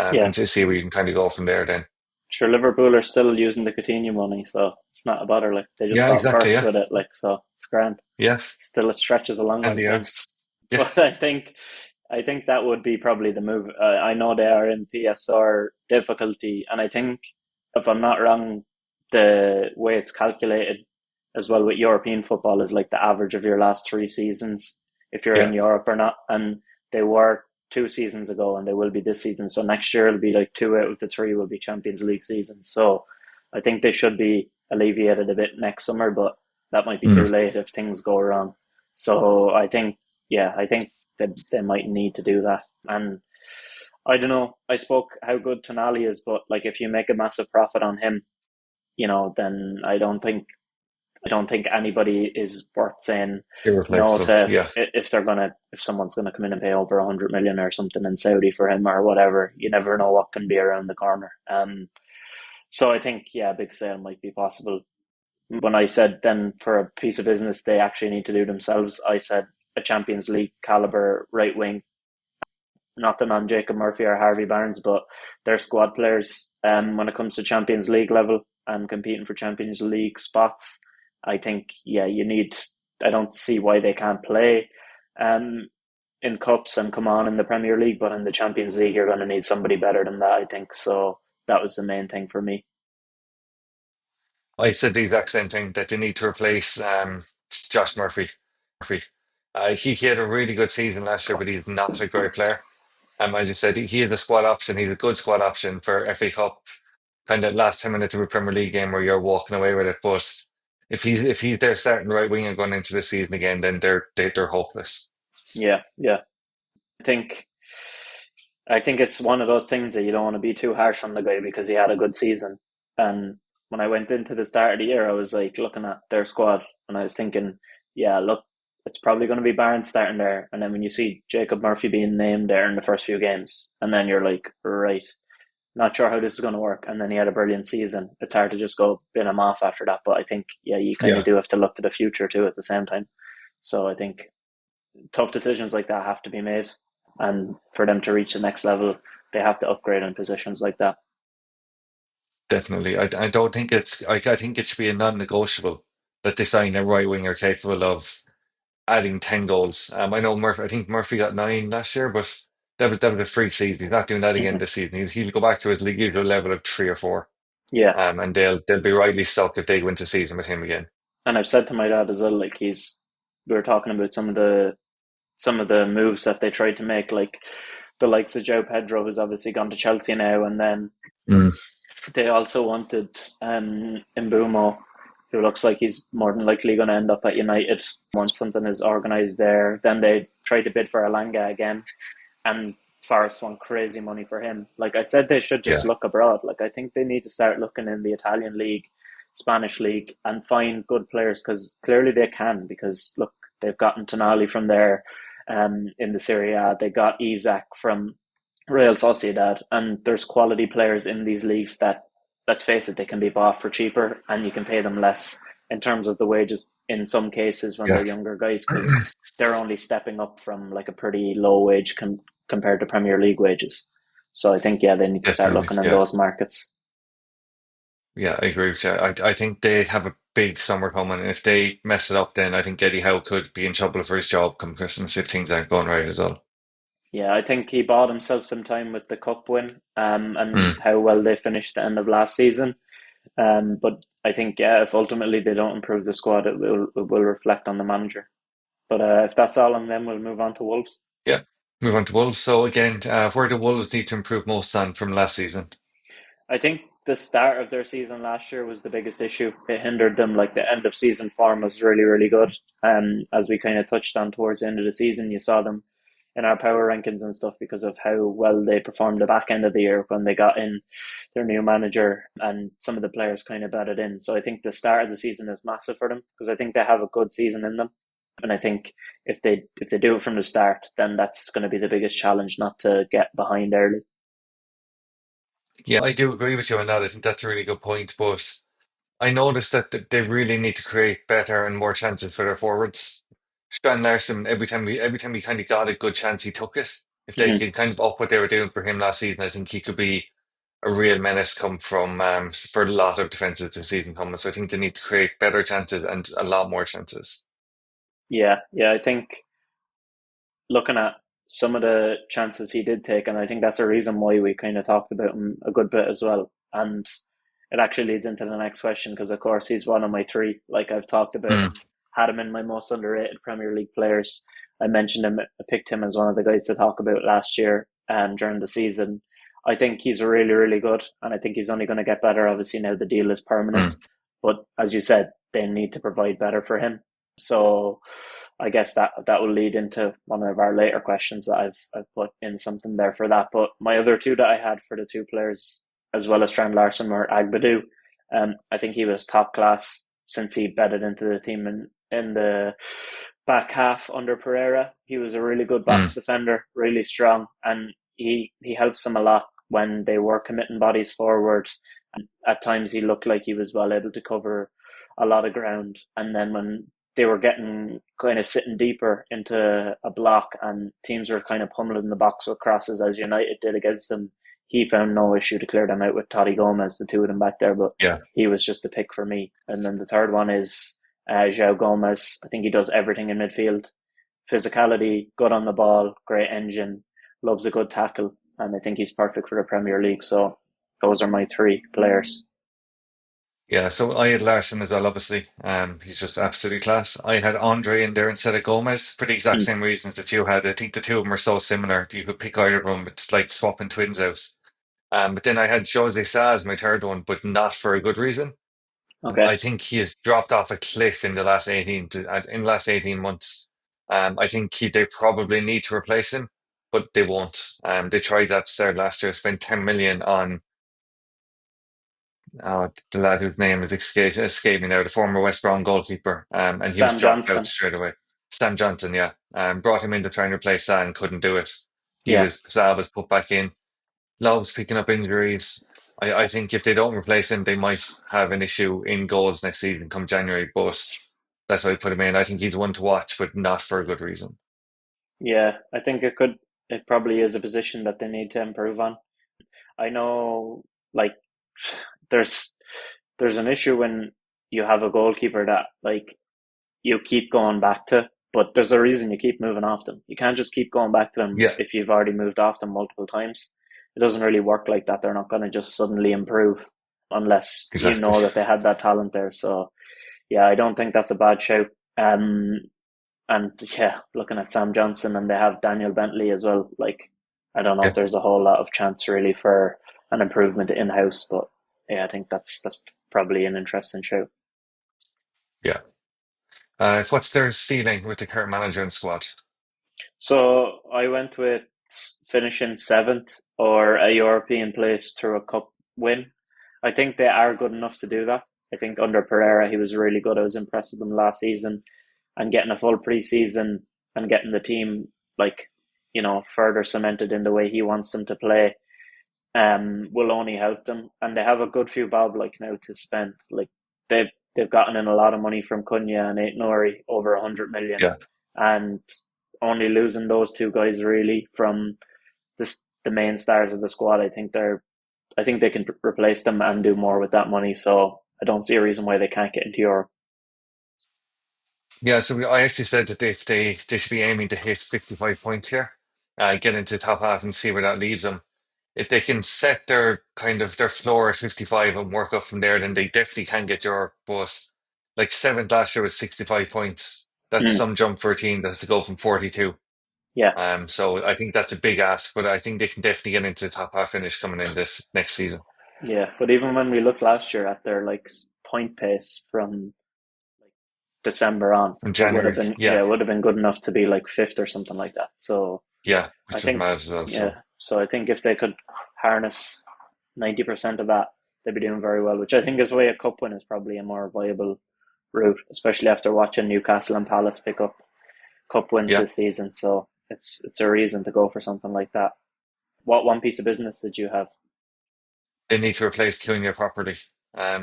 Yeah. and to see where you can kind of go from there. Then, Sure, Liverpool are still using the Coutinho money, so it's not a bother. Like they just yeah, bought exactly, Verts yeah, with it, like so it's grand. yeah, Still, it stretches a long and way the for him. outs, yeah, But I think that would be probably the move. I know they are in PSR difficulty, and I think if I'm not wrong, the way it's calculated as well with European football is like the average of your last 3 seasons if you're yeah, in Europe or not. And they were 2 seasons ago, and they will be this season. So next year it'll be like 2 out of the 3 will be Champions League seasons. So I think they should be alleviated a bit next summer, but that might be too mm, late if things go wrong. So I think that they might need to do that. And I don't know. I spoke how good Tonali is, but like if you make a massive profit on him, then I don't think anybody is worth saying no irreplaceable, to yeah. if they're gonna if someone's gonna come in and pay over 100 million or something in Saudi for him or whatever. You never know what can be around the corner. So I think a big sale might be possible. When I said then for a piece of business they actually need to do themselves, I said a Champions League caliber right wing. Nothing on Jacob Murphy or Harvey Barnes, but they're squad players. When it comes to Champions League level and competing for Champions League spots, I think you need. I don't see why they can't play um, in cups and come on in the Premier League, but in the Champions League, you're going to need somebody better than that. I think so. That was the main thing for me. I said the exact same thing that they need to replace Josh Murphy. Murphy, he had a really good season last year, but he's not a great player. As you said, he is a squad option. He's a good squad option for FA Cup, kind of last 10 minutes of a Premier League game where you're walking away with it. But if he's their starting right wing and going into the season again, then they're hopeless. Yeah, yeah. I think I think it's one of those things that you don't want to be too harsh on the guy because he had a good season. And when I went into the start of the year, I was like looking at their squad and I was thinking, yeah, look, it's probably going to be Barnes starting there. And then when you see Jacob Murphy being named there in the first few games, and then you're like, right, not sure how this is going to work. And then he had a brilliant season. It's hard to just go bin him off after that. But I think, you kind of Yeah, do have to look to the future too at the same time. So I think tough decisions like that have to be made, and for them to reach the next level, they have to upgrade in positions like that. definitely. I don't think I think it should be a non-negotiable that they sign a right winger capable of adding 10 goals. I know Murphy. I think Murphy got 9 last year, but that was a freak season. He's not doing that again Hmm. this season. He'll go back to his usual level of 3 or 4. Yeah, And they'll be rightly stuck if they win the season with him again. and I've said to my dad as well, like we were talking about some of the moves that they tried to make, like the likes of Joe Pedro, who's obviously gone to Chelsea now, and then Mm. they also wanted Mbumo, who looks like he's more than likely going to end up at United once something is organised there. Then they tried to bid for Alanga again, and Forest want crazy money for him. Like I said, they should Yeah, just look abroad. Like I think they need to start looking in the Italian league, Spanish league and find good players because clearly they can. Because look, they've gotten Tonali from there, in the Serie A. They got Isak from Real Sociedad, and there's quality players in these leagues that, let's face it, they can be bought for cheaper, and you can pay them less in terms of the wages in some cases when Yeah, they're younger guys because they're only stepping up from like a pretty low wage compared to Premier League wages. So I think yeah, they need to start definitely. looking in Yeah, those markets. yeah, I agree with you. I think they have a big summer coming, and if they mess it up, then I think Eddie Howe could be in trouble for his job come Christmas if things aren't going right as well. Yeah, I think he bought himself some time with the cup win, and Mm. how well they finished the end of last season. But I think yeah, if ultimately they don't improve the squad, it will reflect on the manager. But if that's all on them, we'll move on to Wolves. Yeah, move on to Wolves. So again, where do Wolves need to improve most on from last season? I think the start of their season last year was the biggest issue. It hindered them. Like the end of season form was really, really good. As we kind of touched on towards the end of the season, you saw them in our power rankings and stuff because of how well they performed the back end of the year when they got in their new manager and some of the players kind of batted in. So I think the start of the season is massive for them because I think they have a good season in them. And I think if they do it from the start, then that's going to be the biggest challenge, not to get behind early. Yeah, I do agree with you on that. I think that's a really good point. But I noticed that they really need to create better and more chances for their forwards. Strand Larson, every time he kind of got a good chance, he took it. If they Mm-hmm. could kind of up what they were doing for him last season, I think he could be a real menace come from for a lot of defenses this season coming. So I think they need to create better chances and a lot more chances. Yeah, yeah, I think looking at some of the chances he did take, and I think that's a reason why we kind of talked about him a good bit as well. And it actually leads into the next question because, of course, he's one of my three. Like I've talked about Mm, him, had him in my most underrated Premier League players. I mentioned him, I picked him as one of the guys to talk about last year during the season. I think he's really, really good, and I think he's only going to get better. Obviously, now the deal is permanent, mm. but as you said, they need to provide better for him. So I guess that will lead into one of our later questions that I've put in something there for that. But my other two that I had for the two players as well as Strand Larson were Agbadu. I think he was top class since he bedded into the team in the back half under Pereira. He was a really good box Mm. defender, really strong, and he helps them a lot when they were committing bodies forward. And at times he looked like he was well able to cover a lot of ground. And then when they were getting kind of sitting deeper into a block and teams were kind of pummeling the box with crosses as United did against them, he found no issue to clear them out with Toddy Gomez, the two of them back there, but Yeah. he was just a pick for me. And then the third one is João Gomez. I think he does everything in midfield. Physicality, good on the ball, great engine, loves a good tackle, and I think he's perfect for the Premier League. So those are my three players. Yeah, so I had Larson as well, obviously. He's just absolutely class. I had Andre in there instead of Gomez for the exact Mm, same reasons that you had. I think the two of them are so similar. You could pick either of them. It's like swapping twins out. But then I had Jose Sa as my third one, but not for a good reason. okay. I think he has dropped off a cliff in the last 18 months. I think they probably need to replace him, but they won't. They tried that start last year, spent 10 million on the lad whose name is escaping now, the former West Brom goalkeeper, and he was Sam dropped out Johnston. straight away. Sam Johnson, yeah, brought him in to try and replace San, couldn't do it. Yeah. Sal was put back in. Love's picking up injuries. I think if they don't replace him, they might have an issue in goals next season come January. But that's why I put him in. I think he's one to watch, but not for a good reason. Yeah. I think it probably is a position that they need to improve on. I know, like, there's there's an issue when you have a goalkeeper that like you keep going back to, but there's a reason you keep moving off them. You can't just keep going back to them Yeah, if you've already moved off them multiple times. It doesn't really work like that. They're not going to just suddenly improve unless you exactly. know that they had that talent there. So yeah, I don't think that's a bad shout. Um, and yeah, looking at Sam Johnson and they have Daniel Bentley as well. Like, I don't know if Yeah, there's a whole lot of chance really for an improvement in house, but yeah, I think that's probably an interesting show. yeah. What's their ceiling with the current manager and squad? So I went with finishing seventh or a European place through a cup win. I think they are good enough to do that. I think under Pereira he was really good. I was impressed with him last season, and getting a full preseason and getting the team like further cemented in the way he wants them to play will only help them. And they have a good few bob like now to spend. Like they've gotten in a lot of money from Cunha and Ait Nouri, over 100 million, Yeah. and only losing those two guys really from the main stars of the squad. I think they can replace them and do more with that money. So I don't see a reason why they can't get into Europe. Yeah, so I actually said that they should be aiming to hit 55 points here, get into top half and see where that leaves them. If they can set their kind of their floor at 55 and work up from there, then they definitely can get Europe. But like seventh last year was 65 points. That's Mm, some jump for a team that's to go from 42. yeah, So I think that's a big ask, but I think they can definitely get into the top half finish coming in this next season. yeah. But even when we looked last year at their like point pace from December on, From it would have January, been yeah, it would have been good enough to be like fifth or something like that. So yeah, I which was think mad as well. So I think if they could harness 90% of that, they'd be doing very well. Which I think is why a cup win is probably a more viable route, especially after watching Newcastle and Palace pick up cup wins yeah, this season. So it's a reason to go for something like that. What one piece of business did you have? they need to replace Cunha properly.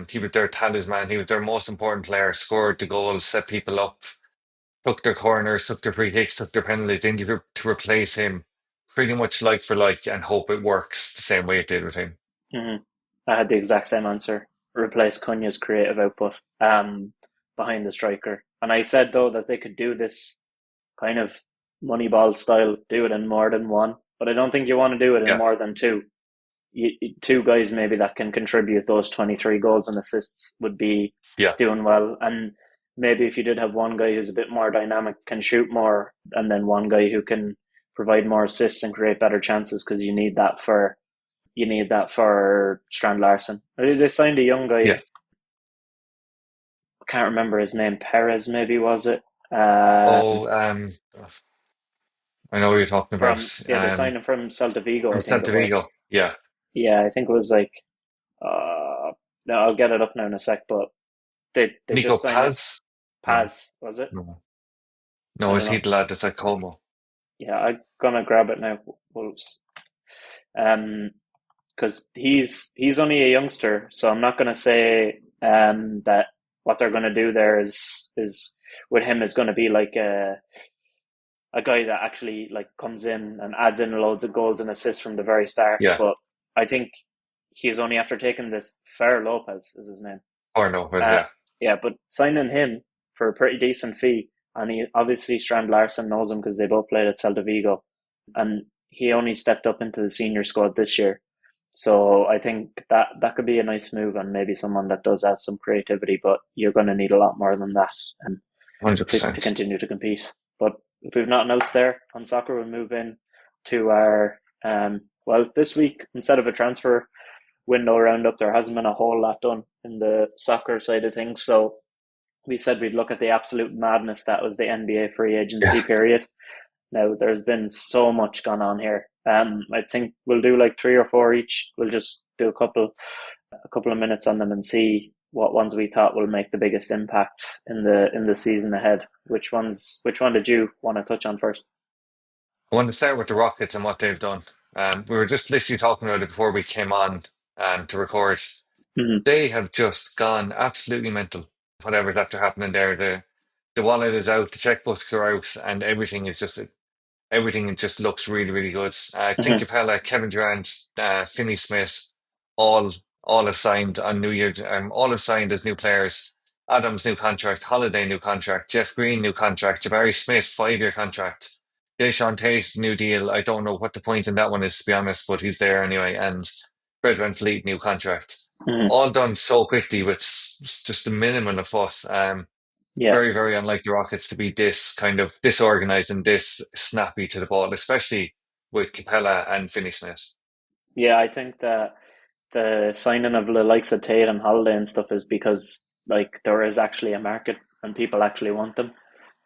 He was their talisman. He was their most important player. Scored the goals, set people up, took their corners, took their free kicks, took their penalties. They need to replace him pretty much like for like and hope it works the same way it did with him. Hmm. I had the exact same answer. Replace Cunha's creative output behind the striker. And I said though that they could do this kind of Moneyball style, do it in more than one. But I don't think you want to do it in Yeah, more than two. Two guys maybe that can contribute those 23 goals and assists would be yeah, doing well. And maybe if you did have one guy who's a bit more dynamic, can shoot more, and then one guy who can provide more assists and create better chances, because you need that for Strand Larson. They signed a young guy. yeah. I can't remember his name. Perez, maybe was it? Um, Oh, I know what you're talking about. they signed him from Celta Vigo, From I think it Celta Vigo. was. Yeah, Yeah, I think it was like. Uh, no, I'll get it up now in a sec. But they Nico just signed it. Paz. No, Paz, was it? no, I no. don't Is he know. the lad that's at Como? Yeah, I'm gonna grab it now. Wolves. Um, because he's only a youngster, so I'm not gonna say that what they're gonna do there is with him is gonna be like a guy that actually like comes in and adds in loads of goals and assists from the very start. Yeah, But I think he is only after taking this. Fer Lopez is his name. or no, was Uh, yeah, yeah, but signing him for a pretty decent fee, and he obviously Strand Larson knows him because they both played at Celta Vigo, and he only stepped up into the senior squad this year. So I think that could be a nice move, and maybe someone that does add some creativity. But you're going to need a lot more than that, and hundred to percent. continue to compete. But if we've nothing else there on soccer, we'll move in to our this week, instead of a transfer window roundup, there hasn't been a whole lot done in the soccer side of things. So we said we'd look at the absolute madness that was the NBA free Yeah, agency period. Now there's been so much gone on here. I think we'll do like three or four each. We'll just do a couple of minutes on them and see what ones we thought will make the biggest impact in the season ahead. Which one did you want to touch on first? I want to start with the Rockets and what they've done. We were just literally talking about it before we came on to record. Mm-hmm. They have just gone absolutely mental. Whatever's after happening there, the wallet is out, the checkbooks are out, and everything just looks really, really good. Clint Mm-hmm. Capella, Kevin Durant, Finney Smith, all all have signed on New Year. All have signed as new players. Adams new contract, Holiday new contract, Jeff Green new contract, Jabari Smith 5-year contract, Deshaun Tate new deal. I don't know what the point in that one is to be honest, but he's there anyway. And Fred VanVleet new contract. Mm-hmm. All done so quickly with just a minimum of fuss. Yeah. Very, very unlike the Rockets to be this kind of disorganized and this snappy to the ball, especially with Capella and Finney Smith. Yeah, I think that the signing of the likes of Tate and Holiday and stuff is because like there is actually a market and people actually want them.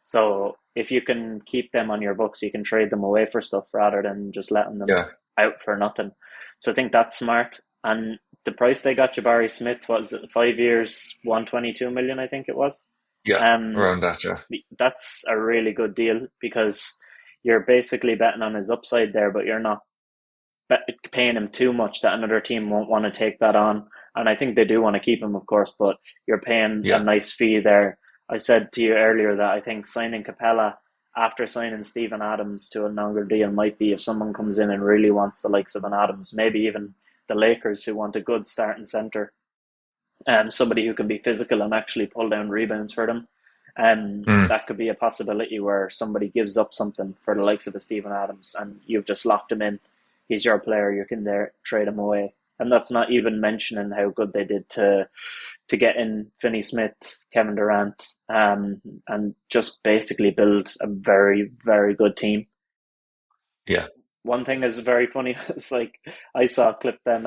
So if you can keep them on your books, you can trade them away for stuff rather than just letting them Yeah, out for nothing. So I think that's smart. And the price they got Jabari Smith was 5 years, 122 million, I think it was. Yeah, Um, around that, yeah. that's a really good deal because you're basically betting on his upside there, but you're not paying him too much that another team won't want to take that on. And I think they do want to keep him, of course, but you're paying a Yeah, nice fee there. I said to you earlier that I think signing Capella after signing Steven Adams to a longer deal might be if someone comes in and really wants the likes of an Adams, maybe even the Lakers who want a good starting center, somebody who can be physical and actually pull down rebounds for them. mm, That could be a possibility where somebody gives up something for the likes of a Steven Adams and you've just locked him in. He's your player. You can there trade him away. And that's not even mentioning how good they did to get in Finney Smith, Kevin Durant, and just basically build a very, very good team. yeah, One thing is very funny. It's like I saw a clip then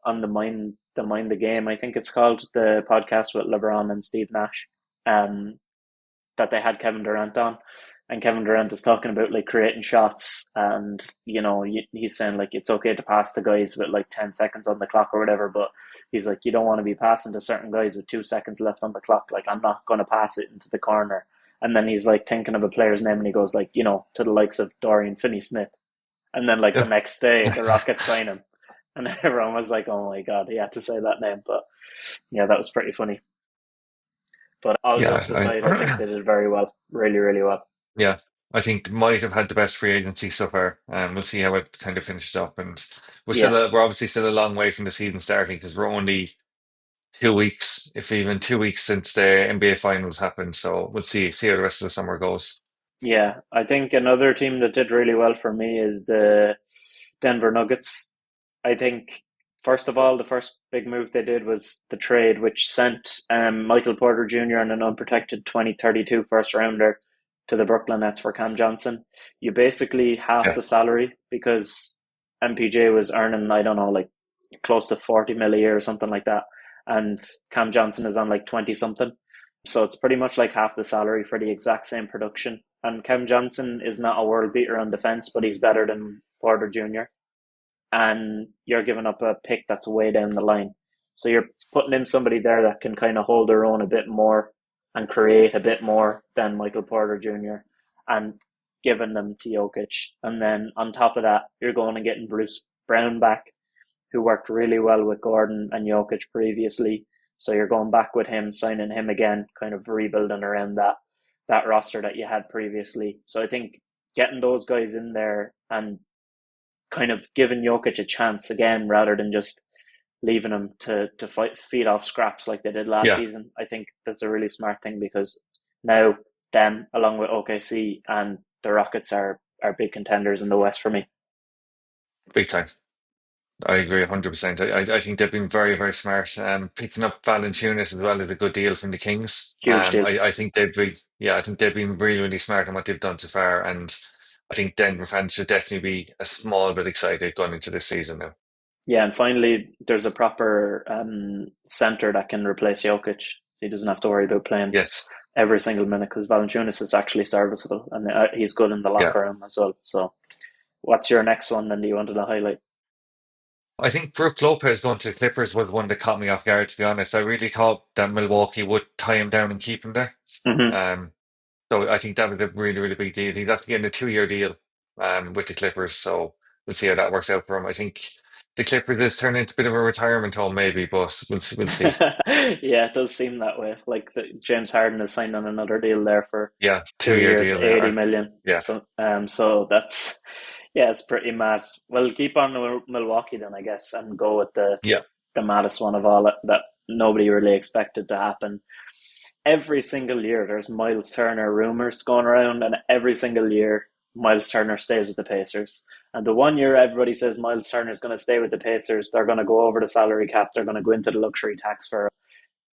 on the Game, I think it's called, the podcast with LeBron and Steve Nash, um, that they had Kevin Durant on, and Kevin Durant is talking about like creating shots, and he's saying like it's okay to pass to guys with like 10 seconds on the clock or whatever, but he's like you don't want to be passing to certain guys with 2 seconds left on the clock. Like I'm not going to pass it into the corner. And then he's like thinking of a player's name, and he goes like to the likes of Dorian Finney-Smith, and then like the next day the Rockets sign him. And everyone was like, "Oh my god, he had to say that name." But yeah, that was pretty funny. But all yeah. jokes aside, I think they did very well, really, really well. Yeah, I think might have had the best free agency so far. We'll see how it kind of finished up, and Yeah, we're obviously still a long way from the season starting because we're only 2 weeks, if even 2 weeks since the NBA finals happened. So we'll see how the rest of the summer goes. yeah. I think another team that did really well for me is the Denver Nuggets. I think first of all, the first big move they did was the trade, which sent Michael Porter Jr. and an unprotected 2032 first rounder to the Brooklyn Nets for Cam Johnson. You basically half Yeah, the salary because MPJ was earning, I don't know, like close to 40 mil a year or something like that. And Cam Johnson is on like 20 something. So it's pretty much like half the salary for the exact same production. And Cam Johnson is not a world beater on defense, but he's better than Porter Jr. And you're giving up a pick that's way down the line. So you're putting in somebody there that can kind of hold their own a bit more and create a bit more than Michael Porter Jr. and giving them to Jokic. And then on top of that, you're going and getting Bruce Brown back, who worked really well with Gordon and Jokic previously. So you're going back with him, signing him again, kind of rebuilding around that roster that you had previously. So I think getting those guys in there and kind of giving Jokic a chance again rather than just leaving him to fight feed off scraps like they did last yeah, season. I think that's a really smart thing because now them along with OKC and the Rockets are big contenders in the West for me. big time. I agree 100%. I think they've been very, very smart. Picking up Valanciunas as well is a good deal from the Kings. Huge deal. I think I think they've been really, really smart on what they've done so far. And I think Denver fans should definitely be a small bit excited going into this season now. Yeah, and finally, there's a proper center that can replace Jokic. He doesn't have to worry about playing Yes. every single minute because Valanciunas is actually serviceable and he's good in the Yeah. locker room as well. So, what's your next one then? Do you wanted to highlight? I think Brook Lopez going to the Clippers was one that caught me off guard, to be honest. I really thought that Milwaukee would tie him down and keep him there. Hmm. Um, so I think that was a really, really big deal. He's after getting a 2 year deal with the Clippers, so we'll see how that works out for him. I think the Clippers is turning into a bit of a retirement home, maybe, but we'll see. Yeah, it does seem that way. Like James Harden has signed on another deal there for Yeah, two 2 year years, deal there. 80 million. Yeah, So that's yeah, it's pretty mad. We'll keep on with Milwaukee then, I guess, and go with yeah, the maddest one of all that nobody really expected to happen. Every single year, there's Miles Turner rumors going around, and every single year, Miles Turner stays with the Pacers. And the one year everybody says Miles Turner is going to stay with the Pacers, they're going to go over the salary cap, they're going to go into the luxury tax for.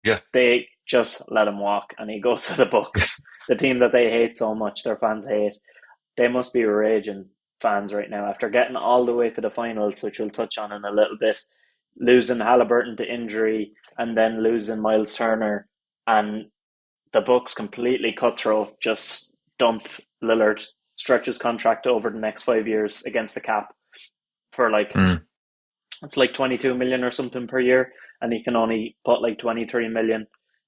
yeah, They just let him walk, and he goes to the Bucks, the team that they hate so much, their fans hate. They must be raging fans right now after getting all the way to the finals, which we'll touch on in a little bit, losing Halliburton to injury, and then losing Miles Turner, and the Bucks completely cutthroat, just dump Lillard, stretch his contract over the next 5 years against the cap for like mm, it's like 22 million or something per year, and he can only put like 23 million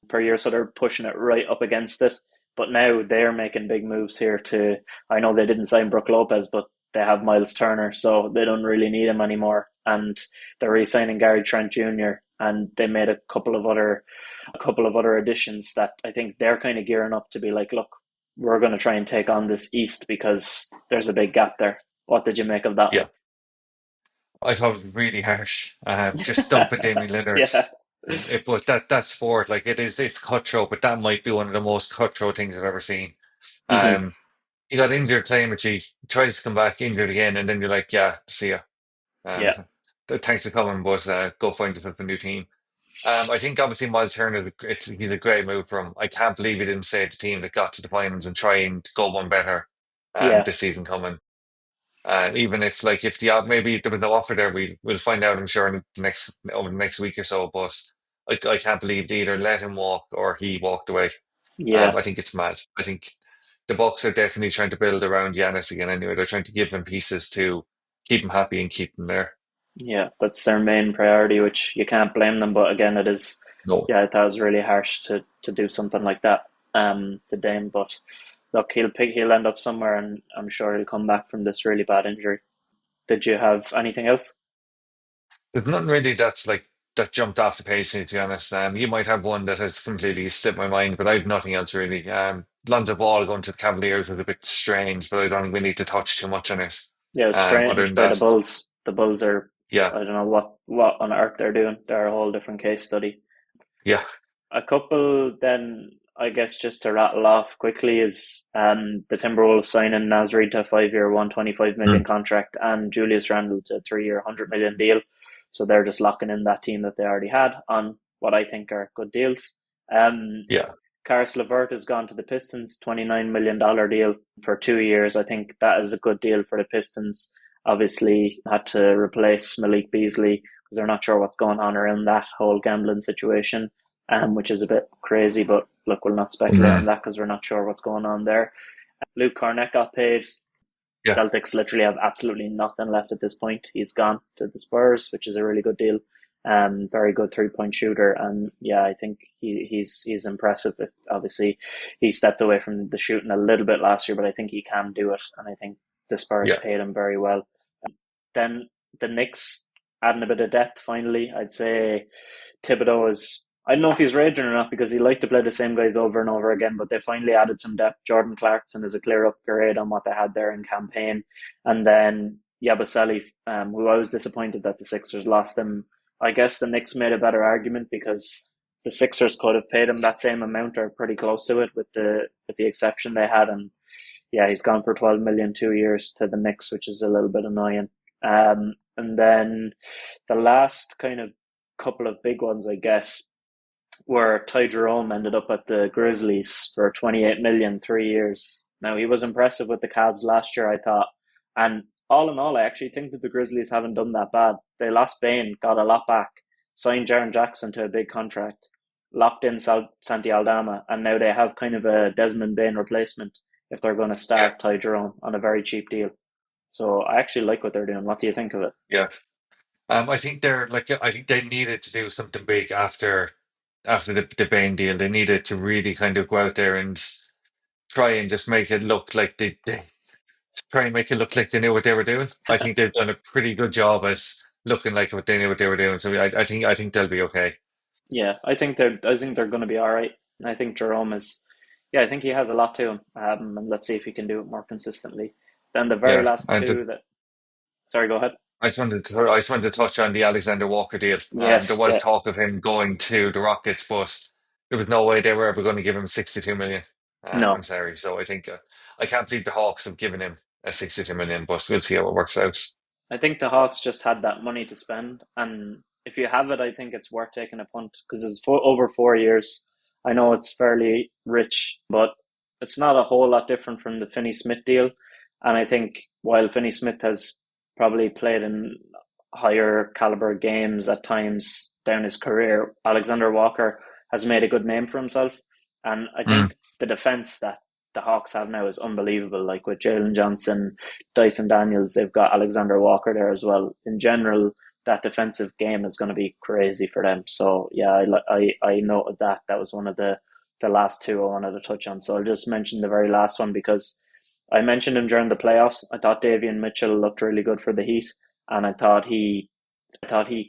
per year. So they're pushing it right up against it. But now they're making big moves here to. I know they didn't sign Brook Lopez, but they have Miles Turner, so they don't really need him anymore. And they're re-signing Gary Trent Jr. and they made a couple of other additions that I think they're kind of gearing up to be like, look, we're going to try and take on this East because there's a big gap there. What did you make of that Yeah, one? I thought it was really harsh. Just dumping Damian Yeah. Lillard. But that sport, like it's cutthroat, but that might be one of the most cutthroat things I've ever seen. Hmm. Um, he got injured playing with you, tries to come back injured again, and then you're like, yeah, see ya. Um, Yeah. thanks for coming, but go find yourself a new team. I think obviously Miles Turner, he's a great move from him. I can't believe he didn't stay at the team that got to the finals and try and go one better Yeah. this season coming. Even if like if maybe there was no offer there, we'll find out. I'm sure in the next over the next week or so. But I can't believe they either let him walk or he walked away. Yeah. I think it's mad. I think the Bucks are definitely trying to build around Giannis again. Anyway, they're trying to give him pieces to keep him happy and keep him there. Yeah. That's their main priority, which you can't blame them. But again, it is, No, yeah, that was really harsh to do something like that to Dame. But look, he'll end up somewhere, and I'm sure he'll come back from this really bad injury. Did you have anything else? there's nothing really that's like that jumped off the page to me, to be honest. You might have one that has completely slipped my mind, but I've nothing else really. Lonzo Ball going to the Cavaliers was a bit strange, but I don't think we need to touch too much on it. Yeah, it was Other strange than by the that, Bulls. The Bulls are, yeah, I don't know what on earth they're doing. They're a whole different case study. yeah, A couple then, I guess, just to rattle off quickly is the Timberwolves signing Nasri to a 5-year, 125 million mm, contract, and Julius Randle to a 3-year, 100 million deal. So they're just locking in that team that they already had on what I think are good deals. Um, yeah, Karis LeVert has gone to the Pistons, $29 million deal for 2 years. I think that is a good deal for the Pistons. Obviously, had to replace Malik Beasley because they're not sure what's going on around that whole gambling situation, which is a bit crazy. But look, we'll not speculate on mm, that because we're not sure what's going on there. Luke Cornett got paid. yeah, Celtics literally have absolutely nothing left at this point. He's gone to the Spurs, which is a really good deal. Very good 3-point shooter, and yeah, I think he's impressive. Obviously, he stepped away from the shooting a little bit last year, but I think he can do it, and I think the Spurs yeah, paid him very well. Then the Knicks adding a bit of depth. Finally, I'd say Thibodeau is. I don't know if he's raging or not because he liked to play the same guys over and over again, but they finally added some depth. Jordan Clarkson is a clear upgrade on what they had there in campaign. And then Yabusele, who I was disappointed that the Sixers lost him. I guess the Knicks made a better argument because the Sixers could have paid him that same amount or pretty close to it with the exception they had. And yeah, he's gone for 12 million 2 years to the Knicks, which is a little bit annoying. And then the last kind of couple of big ones, I guess, where Ty Jerome ended up at the Grizzlies for 28 million 3 years. Now he was impressive with the Cavs last year, I thought, and all in all, I actually think that the Grizzlies haven't done that bad. They lost Bain, got a lot back, signed Jaron Jackson to a big contract, locked in Santi Aldama, and now they have kind of a Desmond Bain replacement if they're going to yeah, start Ty Jerome on a very cheap deal. So I actually like what they're doing. What do you think of it? yeah. I think I think they needed to do something big after the Bain deal. They needed to really kind of go out there and try and just make it look like they try and make it look like they knew what they were doing. I think they've done a pretty good job at looking like what they knew what they were doing. So I think they'll be okay. Yeah, I think they're going to be all right. I think Jerome is, yeah, I think he has a lot to him. And let's see if he can do it more consistently. Then the very Yeah, last and two that, sorry, go ahead. I just wanted to touch on the Alexander Walker deal. There Yes, was yeah, talk of him going to the Rockets, but there was no way they were ever going to give him 62 million. I'm no, sorry. So I think I can't believe the Hawks have given him a 62 million, but we'll see how it works out. I think the Hawks just had that money to spend, and if you have it, I think it's worth taking a punt because it's over 4 years. I know it's fairly rich, but it's not a whole lot different from the Finney Smith deal. And I think while Finney Smith has probably played in higher caliber games at times down his career, Alexander Walker has made a good name for himself. And I Mm, think the defense that the Hawks have now is unbelievable. Like with Jalen Johnson, Dyson Daniels, they've got Alexander Walker there as well. In general, that defensive game is going to be crazy for them. So yeah, I noted that that was one of the last two I wanted to touch on. So I'll just mention the very last one because I mentioned him during the playoffs. I thought Davian Mitchell looked really good for the Heat, and I thought he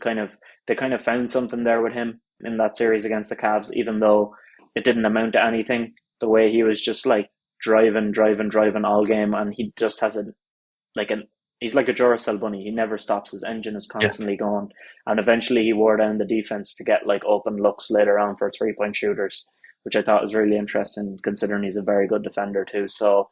kind of they kind of found something there with him in that series against the Cavs, even though it didn't amount to anything. The way he was just like driving all game, and he just has a like an he's like a Duracell bunny. He never stops. His engine is Yeah, constantly going, and eventually he wore down the defense to get like open looks later on for 3 point shooters, which I thought was really interesting considering he's a very good defender too. So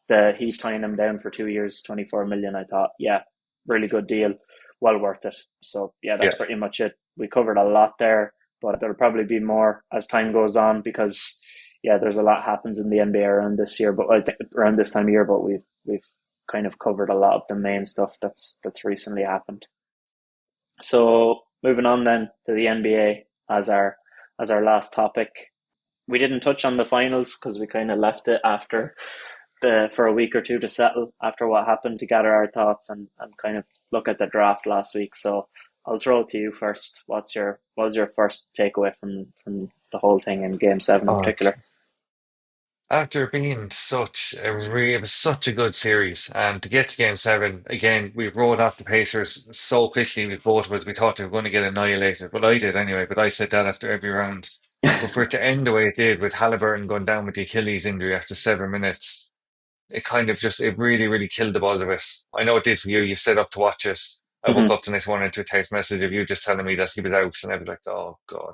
the Heat tying him down for 2 years, 24 million. I thought, yeah, really good deal, well worth it. So yeah, that's yeah, pretty much it. We covered a lot there, but there'll probably be more as time goes on because yeah, there's a lot happens in the NBA around this year, but I think around this time of year. But we've kind of covered a lot of the main stuff that's recently happened. So moving on then to the NBA as our last topic. We didn't touch on the finals because we kind of left it after the for a week or two to settle after what happened to gather our thoughts and kind of look at the draft last week. So I'll throw it to you first. What was your first takeaway from the whole thing in Game Seven in uh, particular? after being it was such a good series, and to get to Game Seven again, we rode off the Pacers so quickly. We both of us we thought they were going to get annihilated. Well, I did anyway, but I said that after every round. But for it to end the way it did, with Halliburton going down with the Achilles injury after 7 minutes, it kind of just it really, really killed the buzz of it. I know it did for you. You set up to watch it. I woke Mm-hmm, up the next morning to a text message of you just telling me that he was out, and I was like, "Oh God."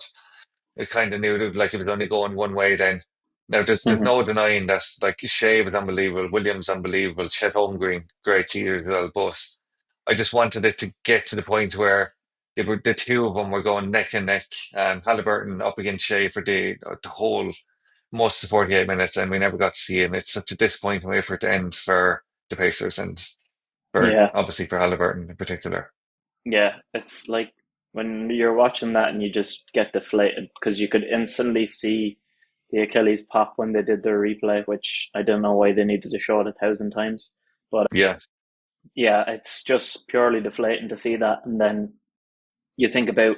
It kind of knew like it was only going one way then. Now there's mm-hmm. no denying that like Shea was unbelievable, Williams unbelievable, Chet Holmgren great tears as well. But I just wanted it to get to the point where the two of them were going neck and neck, and Halliburton up against Shea for the whole most of the 48 minutes, and we never got to see him. It's such a disappointing way for it to end for the Pacers and for Yeah, obviously for Halliburton in particular. yeah. It's like when you're watching that and you just get deflated because you could instantly see the Achilles pop when they did the replay, which I don't know why they needed to show it 1,000 times. But Yeah, yeah, it's just purely deflating to see that. And then you think about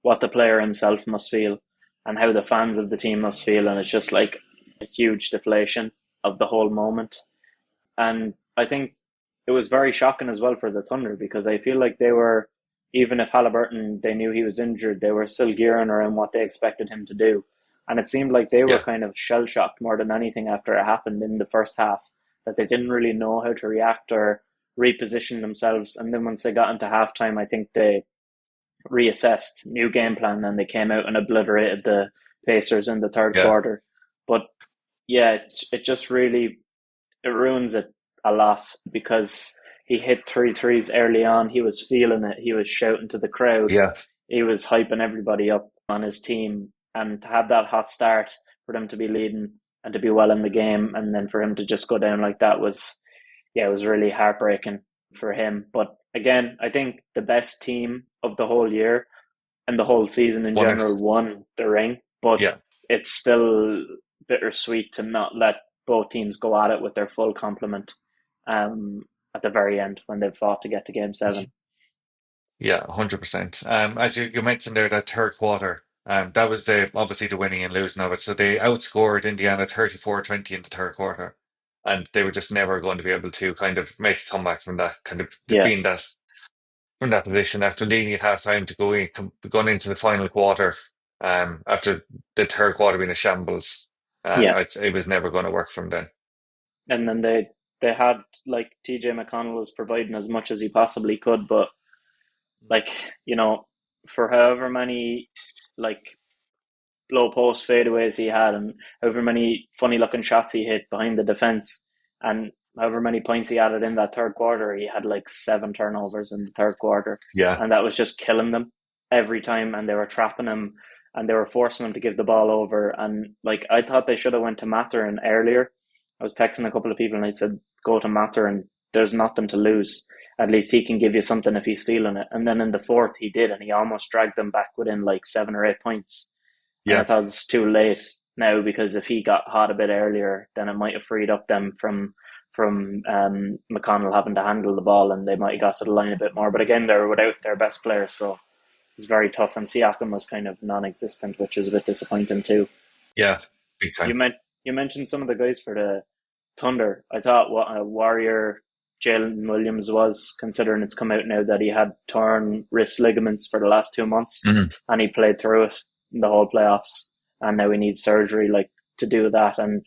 what the player himself must feel and how the fans of the team must feel. And it's just like a huge deflation of the whole moment. And I think it was very shocking as well for the Thunder because I feel like they were, even if Halliburton, they knew he was injured, they were still gearing around what they expected him to do. And it seemed like they were yeah, kind of shell shocked more than anything after it happened in the first half, that they didn't really know how to react or reposition themselves. And then once they got into halftime, I think they reassessed, new game plan, and they came out and obliterated the Pacers in the third yeah, quarter. But yeah, it just really it ruins it a lot because he hit three threes early on. He was feeling it. He was shouting to the crowd. yeah, He was hyping everybody up on his team. And to have that hot start for them to be leading and to be well in the game, and then for him to just go down like that was, yeah, it was really heartbreaking for him. But again, I think the best team of the whole year and the whole season in one general is won the ring, but yeah. it's still bittersweet to not let both teams go at it with their full complement um, at the very end when they've fought to get to Game 7. Yeah, 100%. As you mentioned there, that third quarter, that was the obviously the winning and losing of it. So they outscored Indiana 34-20 in the third quarter, and they were just never going to be able to kind of make a comeback from that kind of Yeah, being that from that position after leading at halftime to going into the final quarter. After the third quarter being a shambles, yeah. it was never going to work from then. And then they had like TJ McConnell was providing as much as he possibly could, but like you know, for however many like low post fadeaways he had, and however many funny looking shots he hit behind the defense, and however many points he added in that third quarter, he had like 7 turnovers in the third quarter, Yeah, and that was just killing them every time. And they were trapping him, and they were forcing him to give the ball over. And like I thought they should have went to Mathurin earlier. I was texting a couple of people, and I said go to Mathurin. There's nothing to lose. At least he can give you something if he's feeling it. And then in the fourth, he did, and he almost dragged them back within like 7 or 8 points. And I yeah, thought it's too late now because if he got hot a bit earlier, then it might have freed up them from from McConnell having to handle the ball, and they might have got to the line a bit more. But again, they're without their best player, so it's very tough. And Siakam was kind of non-existent, which is a bit disappointing too. Yeah, big You time. meant you mentioned some of the guys for the Thunder. I thought what a warrior Jalen Williams was, considering it's come out now that he had torn wrist ligaments for the last 2 months, Mhm. and he played through it in the whole playoffs, and now he needs surgery like to do that, and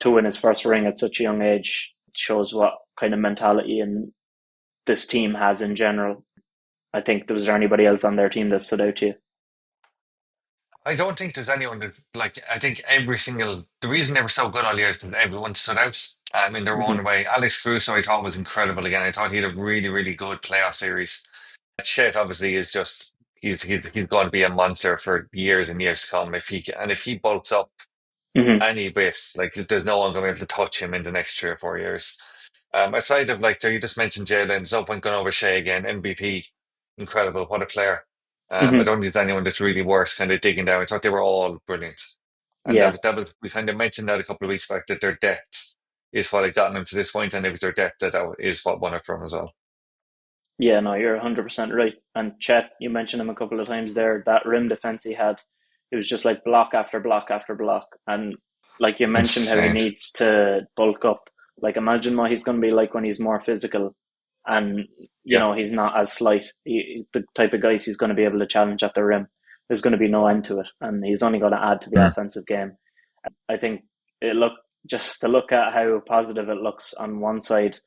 to win his first ring at such a young age shows what kind of mentality and this team has in general. I think was there anybody else on their team that stood out to you? I don't think there's anyone that like. I think every single the reason they were so good all year is because everyone stood out in their Mm-hmm. own way. Alex Caruso, I thought was incredible again. I thought he had a really really good playoff series. Chet obviously is just he's going to be a monster for years and years to come. If he bulks up Mm-hmm. any bit, like there's no one going to be able to touch him in the next 3 or 4 years. Aside of like, there you just mentioned Jalen, there's no point going over Shea again. MVP, incredible, what a player. I Mm-hmm. don't think there's anyone that's really worse kind of digging down. I thought they were all brilliant, and Yeah. that was we kind of mentioned that a couple of weeks back that their depth is what had gotten them to this point, and it was their depth that is what won it from as well. Yeah, no, you're 100% right. And Chet, you mentioned him a couple of times there. That rim defense he had, it was just like block after block after block. And like you mentioned, how he Insane. needs to bulk up. Like, imagine what he's going to be like when he's more physical and, Yeah. he's not as slight. The type of guys he's going to be able to challenge at the rim, there's going to be no end to it. And he's only going to add to the Mm. offensive game. I think just to look at how positive it looks on one side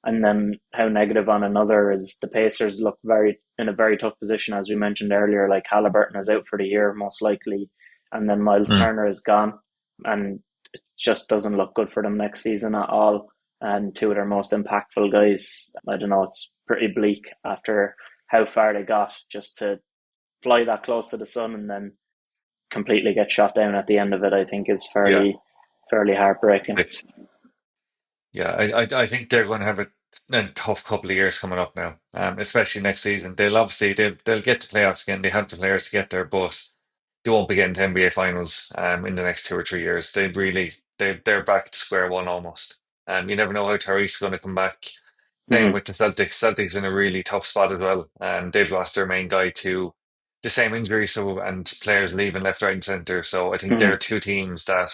and then how negative on another is the Pacers look very in a very tough position, as we mentioned earlier. Like Halliburton is out for the year, most likely, and then Miles Mm. Turner is gone, and it just doesn't look good for them next season at all. And two of their most impactful guys, I don't know, it's pretty bleak after how far they got just to fly that close to the sun and then completely get shot down at the end of it. I think is Yeah. fairly heartbreaking. Like, yeah, I think they're going to have a tough couple of years coming up now, especially next season. They'll get to playoffs again. They have the players to get there, but they won't be getting to NBA finals in the next 2 or 3 years. They're back to square one almost. You never know how Tyrese is going to come back. Same Mm-hmm. with the Celtics. Celtics in a really tough spot as well. They've lost their main guy to the same injury, so and players leaving left, right, and centre. So I think there are Mm-hmm. two teams that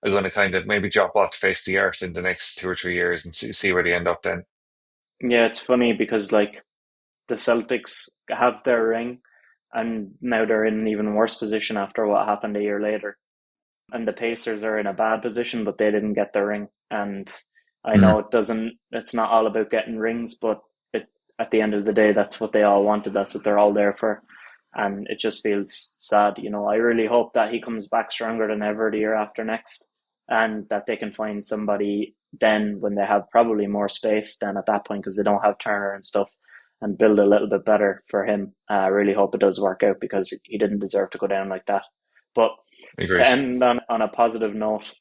are going to kind of maybe drop off the face of the earth in the next 2 or 3 years and see where they end up then. Yeah, it's funny because like the Celtics have their ring, and now they're in an even worse position after what happened a year later. And the Pacers are in a bad position, but they didn't get the ring. And I Mm. know it's not all about getting rings, but at the end of the day, that's what they all wanted. That's what they're all there for. And it just feels sad. I really hope that he comes back stronger than ever the year after next and that they can find somebody then when they have probably more space than at that point because they don't have Turner and stuff and build a little bit better for him. I really hope it does work out because he didn't deserve to go down like that. But to Agreed. end on a positive note,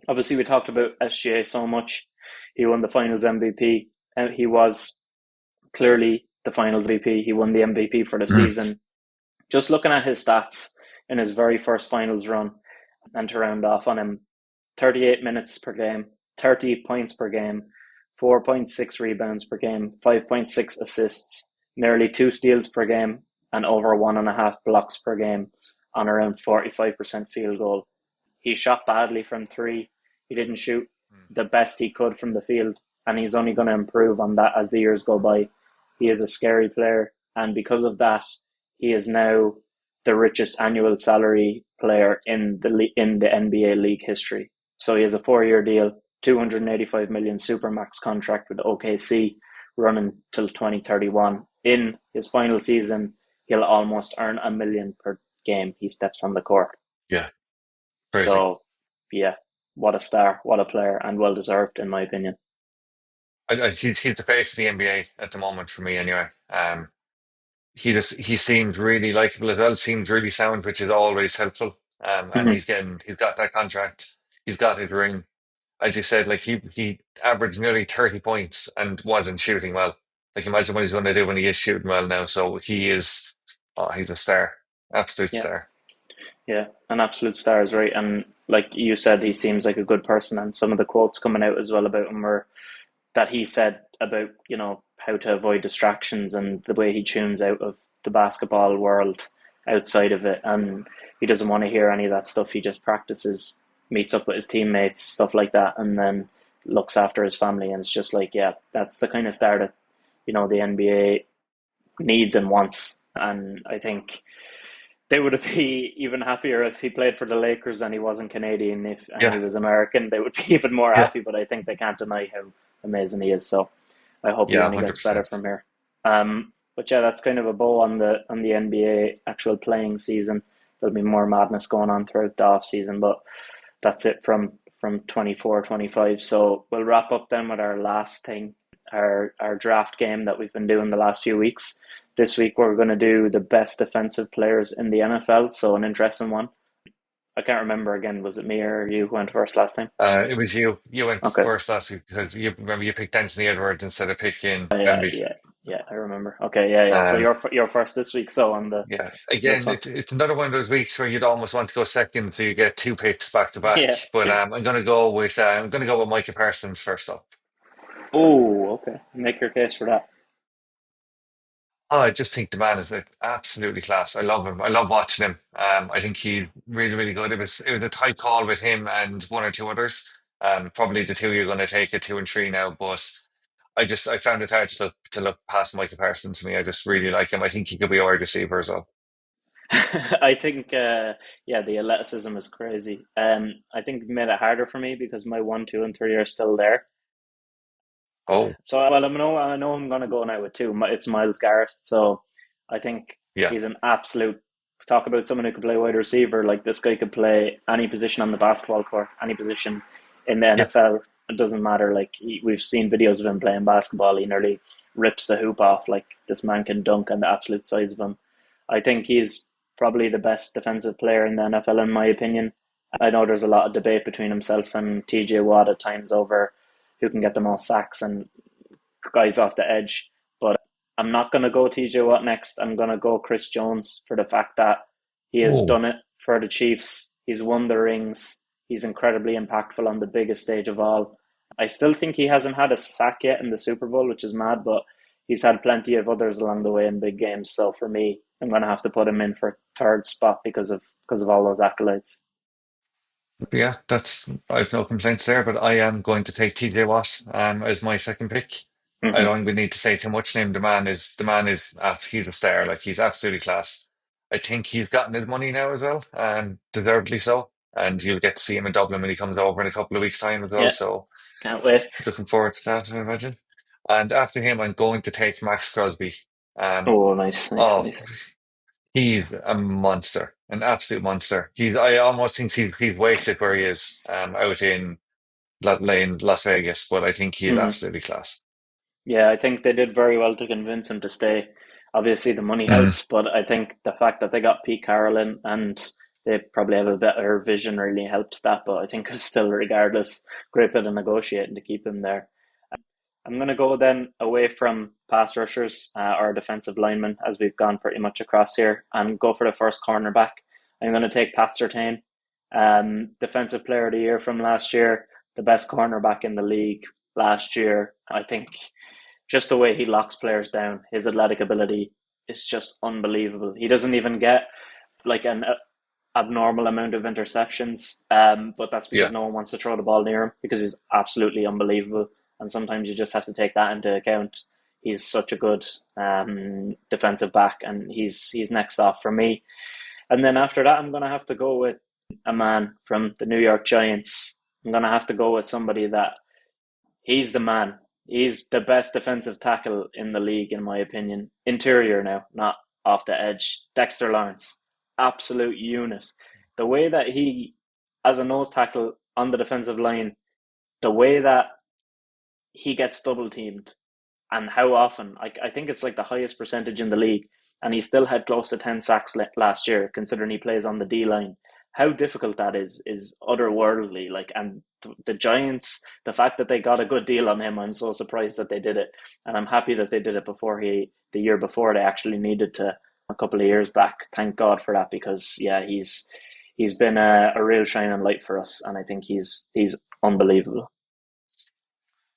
obviously we talked about SGA so much. He won the finals MVP. And he was clearly the finals MVP. He won the MVP for the Mm. season. Just looking at his stats in his very first finals run, and to round off on him, 38 minutes per game, 30 points per game, 4.6 rebounds per game, 5.6 assists, nearly two steals per game, and over 1.5 blocks per game on around 45% field goal. He shot badly from three. He didn't shoot the best he could from the field, and he's only going to improve on that as the years go by. He is a scary player, and because of that, he is now the richest annual salary player in the NBA league history. So he has a 4-year deal, 285 million supermax contract with OKC running till 2031. In his final season, he'll almost earn a million per game he steps on the court. Yeah, crazy. So, yeah, what a star, what a player, and well deserved, in my opinion. He's the face of the NBA at the moment for me anyway. He seemed really likable as well. Seemed really sound, which is always helpful. And Mm-hmm. he's got that contract. He's got his ring. As you said, like he averaged nearly 30 points and wasn't shooting well. Like imagine what he's going to do when he is shooting well now. So he's a star, absolute Yeah, star. Yeah, an absolute star is right. And like you said, he seems like a good person. And some of the quotes coming out as well about him were that he said about, how to avoid distractions and the way he tunes out of the basketball world outside of it. And he doesn't want to hear any of that stuff. He just practices, meets up with his teammates, stuff like that, and then looks after his family. And it's just like, yeah, that's the kind of star that, the NBA needs and wants. And I think they would be even happier if he played for the Lakers and he wasn't Canadian, if and he Yeah, was American. They would be even more yeah, happy. But I think they can't deny how amazing he is. So I hope he yeah, only gets better 100%. from here. But yeah, that's kind of a bow on the NBA actual playing season. There'll be more madness going on throughout the off season, but that's it from 24-25. So we'll wrap up then with our last thing, our draft game that we've been doing the last few weeks. This week we're going to do the best defensive players in the NFL. So an interesting one. I can't remember again. Was it me or you who went first last time? It was you. You went Okay. first last week because you remember you picked Anthony Edwards instead of picking Yeah, Wemby. yeah, yeah. I remember. Okay, yeah, yeah. So Um, you're first this week. So on yeah. this Again, one. it's another one of those weeks where you'd almost want to go second, so you get two picks back to back. Yeah. But I'm gonna go with Micah Parsons first up. Oh, okay. Make your case for that. Oh, I just think the man is like absolutely class. I love him. I love watching him. I think he's really, really good. It was a tight call with him and one or two others. Probably the two you're going to take at 2 and 3 now, but I found it hard to look past Michael Parsons for me. I just really like him. I think he could be a wide receiver as well. I think, yeah, the athleticism is crazy. I think it made it harder for me because my 1, 2, and 3 are still there. Oh, So, well, I know I'm going to go now with two. It's Miles Garrett. So, I think yeah, he's an absolute. Talk about someone who could play wide receiver. Like this guy could play any position on the basketball court, any position in the yeah. NFL. It doesn't matter. Like we've seen videos of him playing basketball. He nearly rips the hoop off. Like this man can dunk, and the absolute size of him. I think he's probably the best defensive player in the NFL, in my opinion. I know there's a lot of debate between himself and TJ Watt at times over who can get the most sacks and guys off the edge. But I'm not going to go TJ Watt next. I'm going to go Chris Jones for the fact that he has Oh, done it for the Chiefs. He's won the rings. He's incredibly impactful on the biggest stage of all. I still think he hasn't had a sack yet in the Super Bowl, which is mad, but he's had plenty of others along the way in big games. So for me, I'm going to have to put him in for third spot because of all those accolades. yeah. I've no complaints there, but I am going to take TJ Watt as my second pick. I Hmm. don't even need to say too much name. He's a star. Like he's absolutely class. I think he's gotten his money now as well, deservedly so. And you'll get to see him in Dublin when he comes over in a couple of weeks' time as well. Yeah, So can't wait. looking forward to that, I imagine. And after him, I'm going to take Max Crosby. Um, Oh, nice, nice, oh, nice. he's a monster, an absolute monster. I almost think he's wasted where he is, out in Las Vegas, but I think he's Hmm. absolutely class. Yeah, I think they did very well to convince him to stay. Obviously, the money Mm, helped, but I think the fact that they got Pete Carroll in and they probably have a better vision really helped that. But I think it's still, regardless, great bit of negotiating to keep him there. I'm going to go then away from pass rushers or defensive linemen, as we've gone pretty much across here, and go for the first cornerback. I'm going to take Pat Surtain, defensive player of the year from last year, the best cornerback in the league last year. I think just the way he locks players down, his athletic ability is just unbelievable. He doesn't even get like an abnormal amount of interceptions, but that's because yeah, no one wants to throw the ball near him because he's absolutely unbelievable. And sometimes you just have to take that into account. He's such a good defensive back, and he's next off for me. And then after that, I'm going to have to go with a man from the New York Giants. I'm going to have to go with somebody that he's the man. He's the best defensive tackle in the league, in my opinion. Interior now, not off the edge. Dexter Lawrence, absolute unit. The way that he, as a nose tackle on the defensive line, the way that he gets double teamed and how often, I think it's like the highest percentage in the league, and he still had close to 10 sacks last year, considering he plays on the D line. How difficult that is otherworldly. Like, and the Giants, the fact that they got a good deal on him, I'm so surprised that they did it, and I'm happy that they did it before the year before they actually needed to, a couple of years back. Thank God for that because yeah, he's been a real shining light for us, and I think he's unbelievable.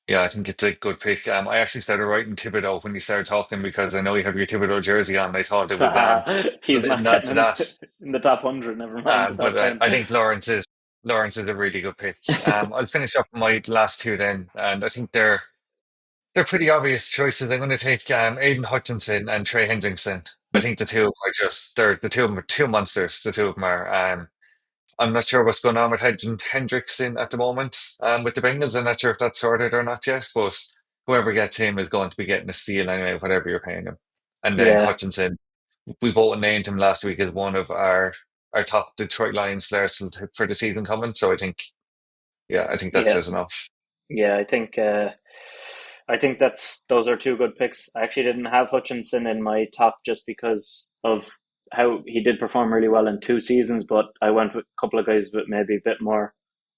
Yeah, I think it's a good pick. I actually started writing Thibodeau when you started talking because I know you have your Thibodeau jersey on. I thought it would He's not nod getting to that. in the top 100. Never mind the But top 10. I think Lawrence is a really good pick. I'll finish up my last two then, and I think they're pretty obvious choices. I'm going to take Aiden Hutchinson and Trey Hendrickson. I think the two of them are just they're the two of them are two monsters. The two of them are. I'm not sure what's going on with Hendrickson at the moment with the Bengals. I'm not sure if that's sorted or not yet, but whoever gets him is going to be getting a steal anyway, whatever you're paying him. And then Yeah, Hutchinson, we both named him last week as one of our top Detroit Lions players for the season coming. So I think that yeah. says enough. Yeah, I think that's those are two good picks. I actually didn't have Hutchinson in my top just because of how he did perform really well in 2 seasons, but I went with a couple of guys with maybe a bit more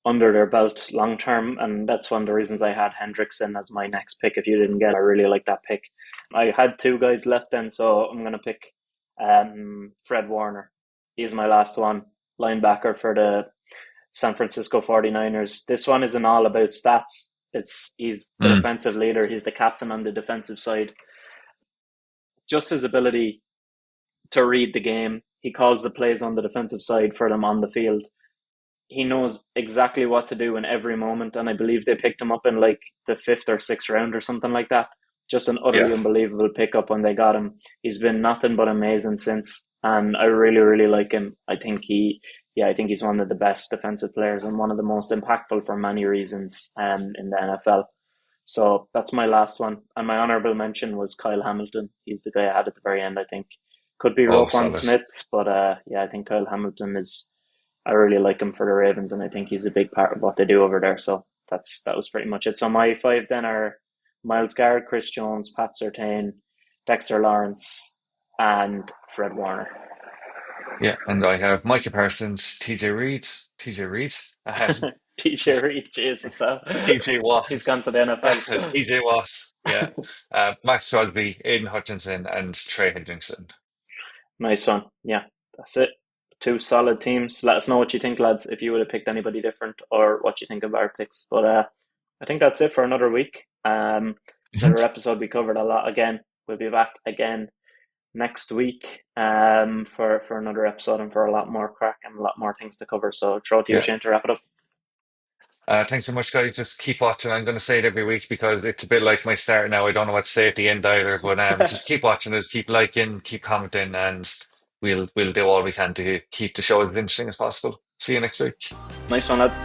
under their belt long term, and that's one of the reasons I had Hendrickson as my next pick. If you didn't get, it, I really like that pick. I had two guys left then, so I'm gonna pick Fred Warner. He's my last one, linebacker for the San Francisco 49ers. This one isn't all about stats. He's the Mm, defensive leader. He's the captain on the defensive side. Just his ability to read the game. He calls the plays on the defensive side for them on the field. He knows exactly what to do in every moment, and I believe they picked him up in like the fifth or sixth round or something like that. Just an yeah, utterly unbelievable pickup when they got him. He's been nothing but amazing since, and I really, really like him. I think he's one of the best defensive players and one of the most impactful for many reasons in the NFL. So that's my last one. And my honorable mention was Kyle Hamilton. He's the guy I had at the very end, I think. Could be oh, Roquan solid. Smith, but yeah, I think Kyle Hamilton is. I really like him for the Ravens, and I think he's a big part of what they do over there. So that was pretty much it. So my five then are Miles Garrett, Chris Jones, Pat Surtain, Dexter Lawrence, and Fred Warner. Yeah, and I have Micah Parsons, TJ Reed, TJ Reed, Jesus, TJ he's Watts, gone to the NFL. TJ Watts, yeah, Max Crosby, Aiden Hutchinson, and Trey Hendrickson. Nice one. Yeah, that's it. Two solid teams. Let us know what you think, lads, if you would have picked anybody different or what you think of our picks. But I think that's it for another week. Another episode. We covered a lot again. We'll be back again next week for another episode and for a lot more crack and a lot more things to cover. So throw it to you, Yeah. Shane, to wrap it up. Thanks so much, guys. Just keep watching. I'm going to say it every week because it's a bit like my start now. I don't know what to say at the end either, but just keep watching us, keep liking, keep commenting, and we'll do all we can to keep the show as interesting as possible. See you next week. Nice one, lads.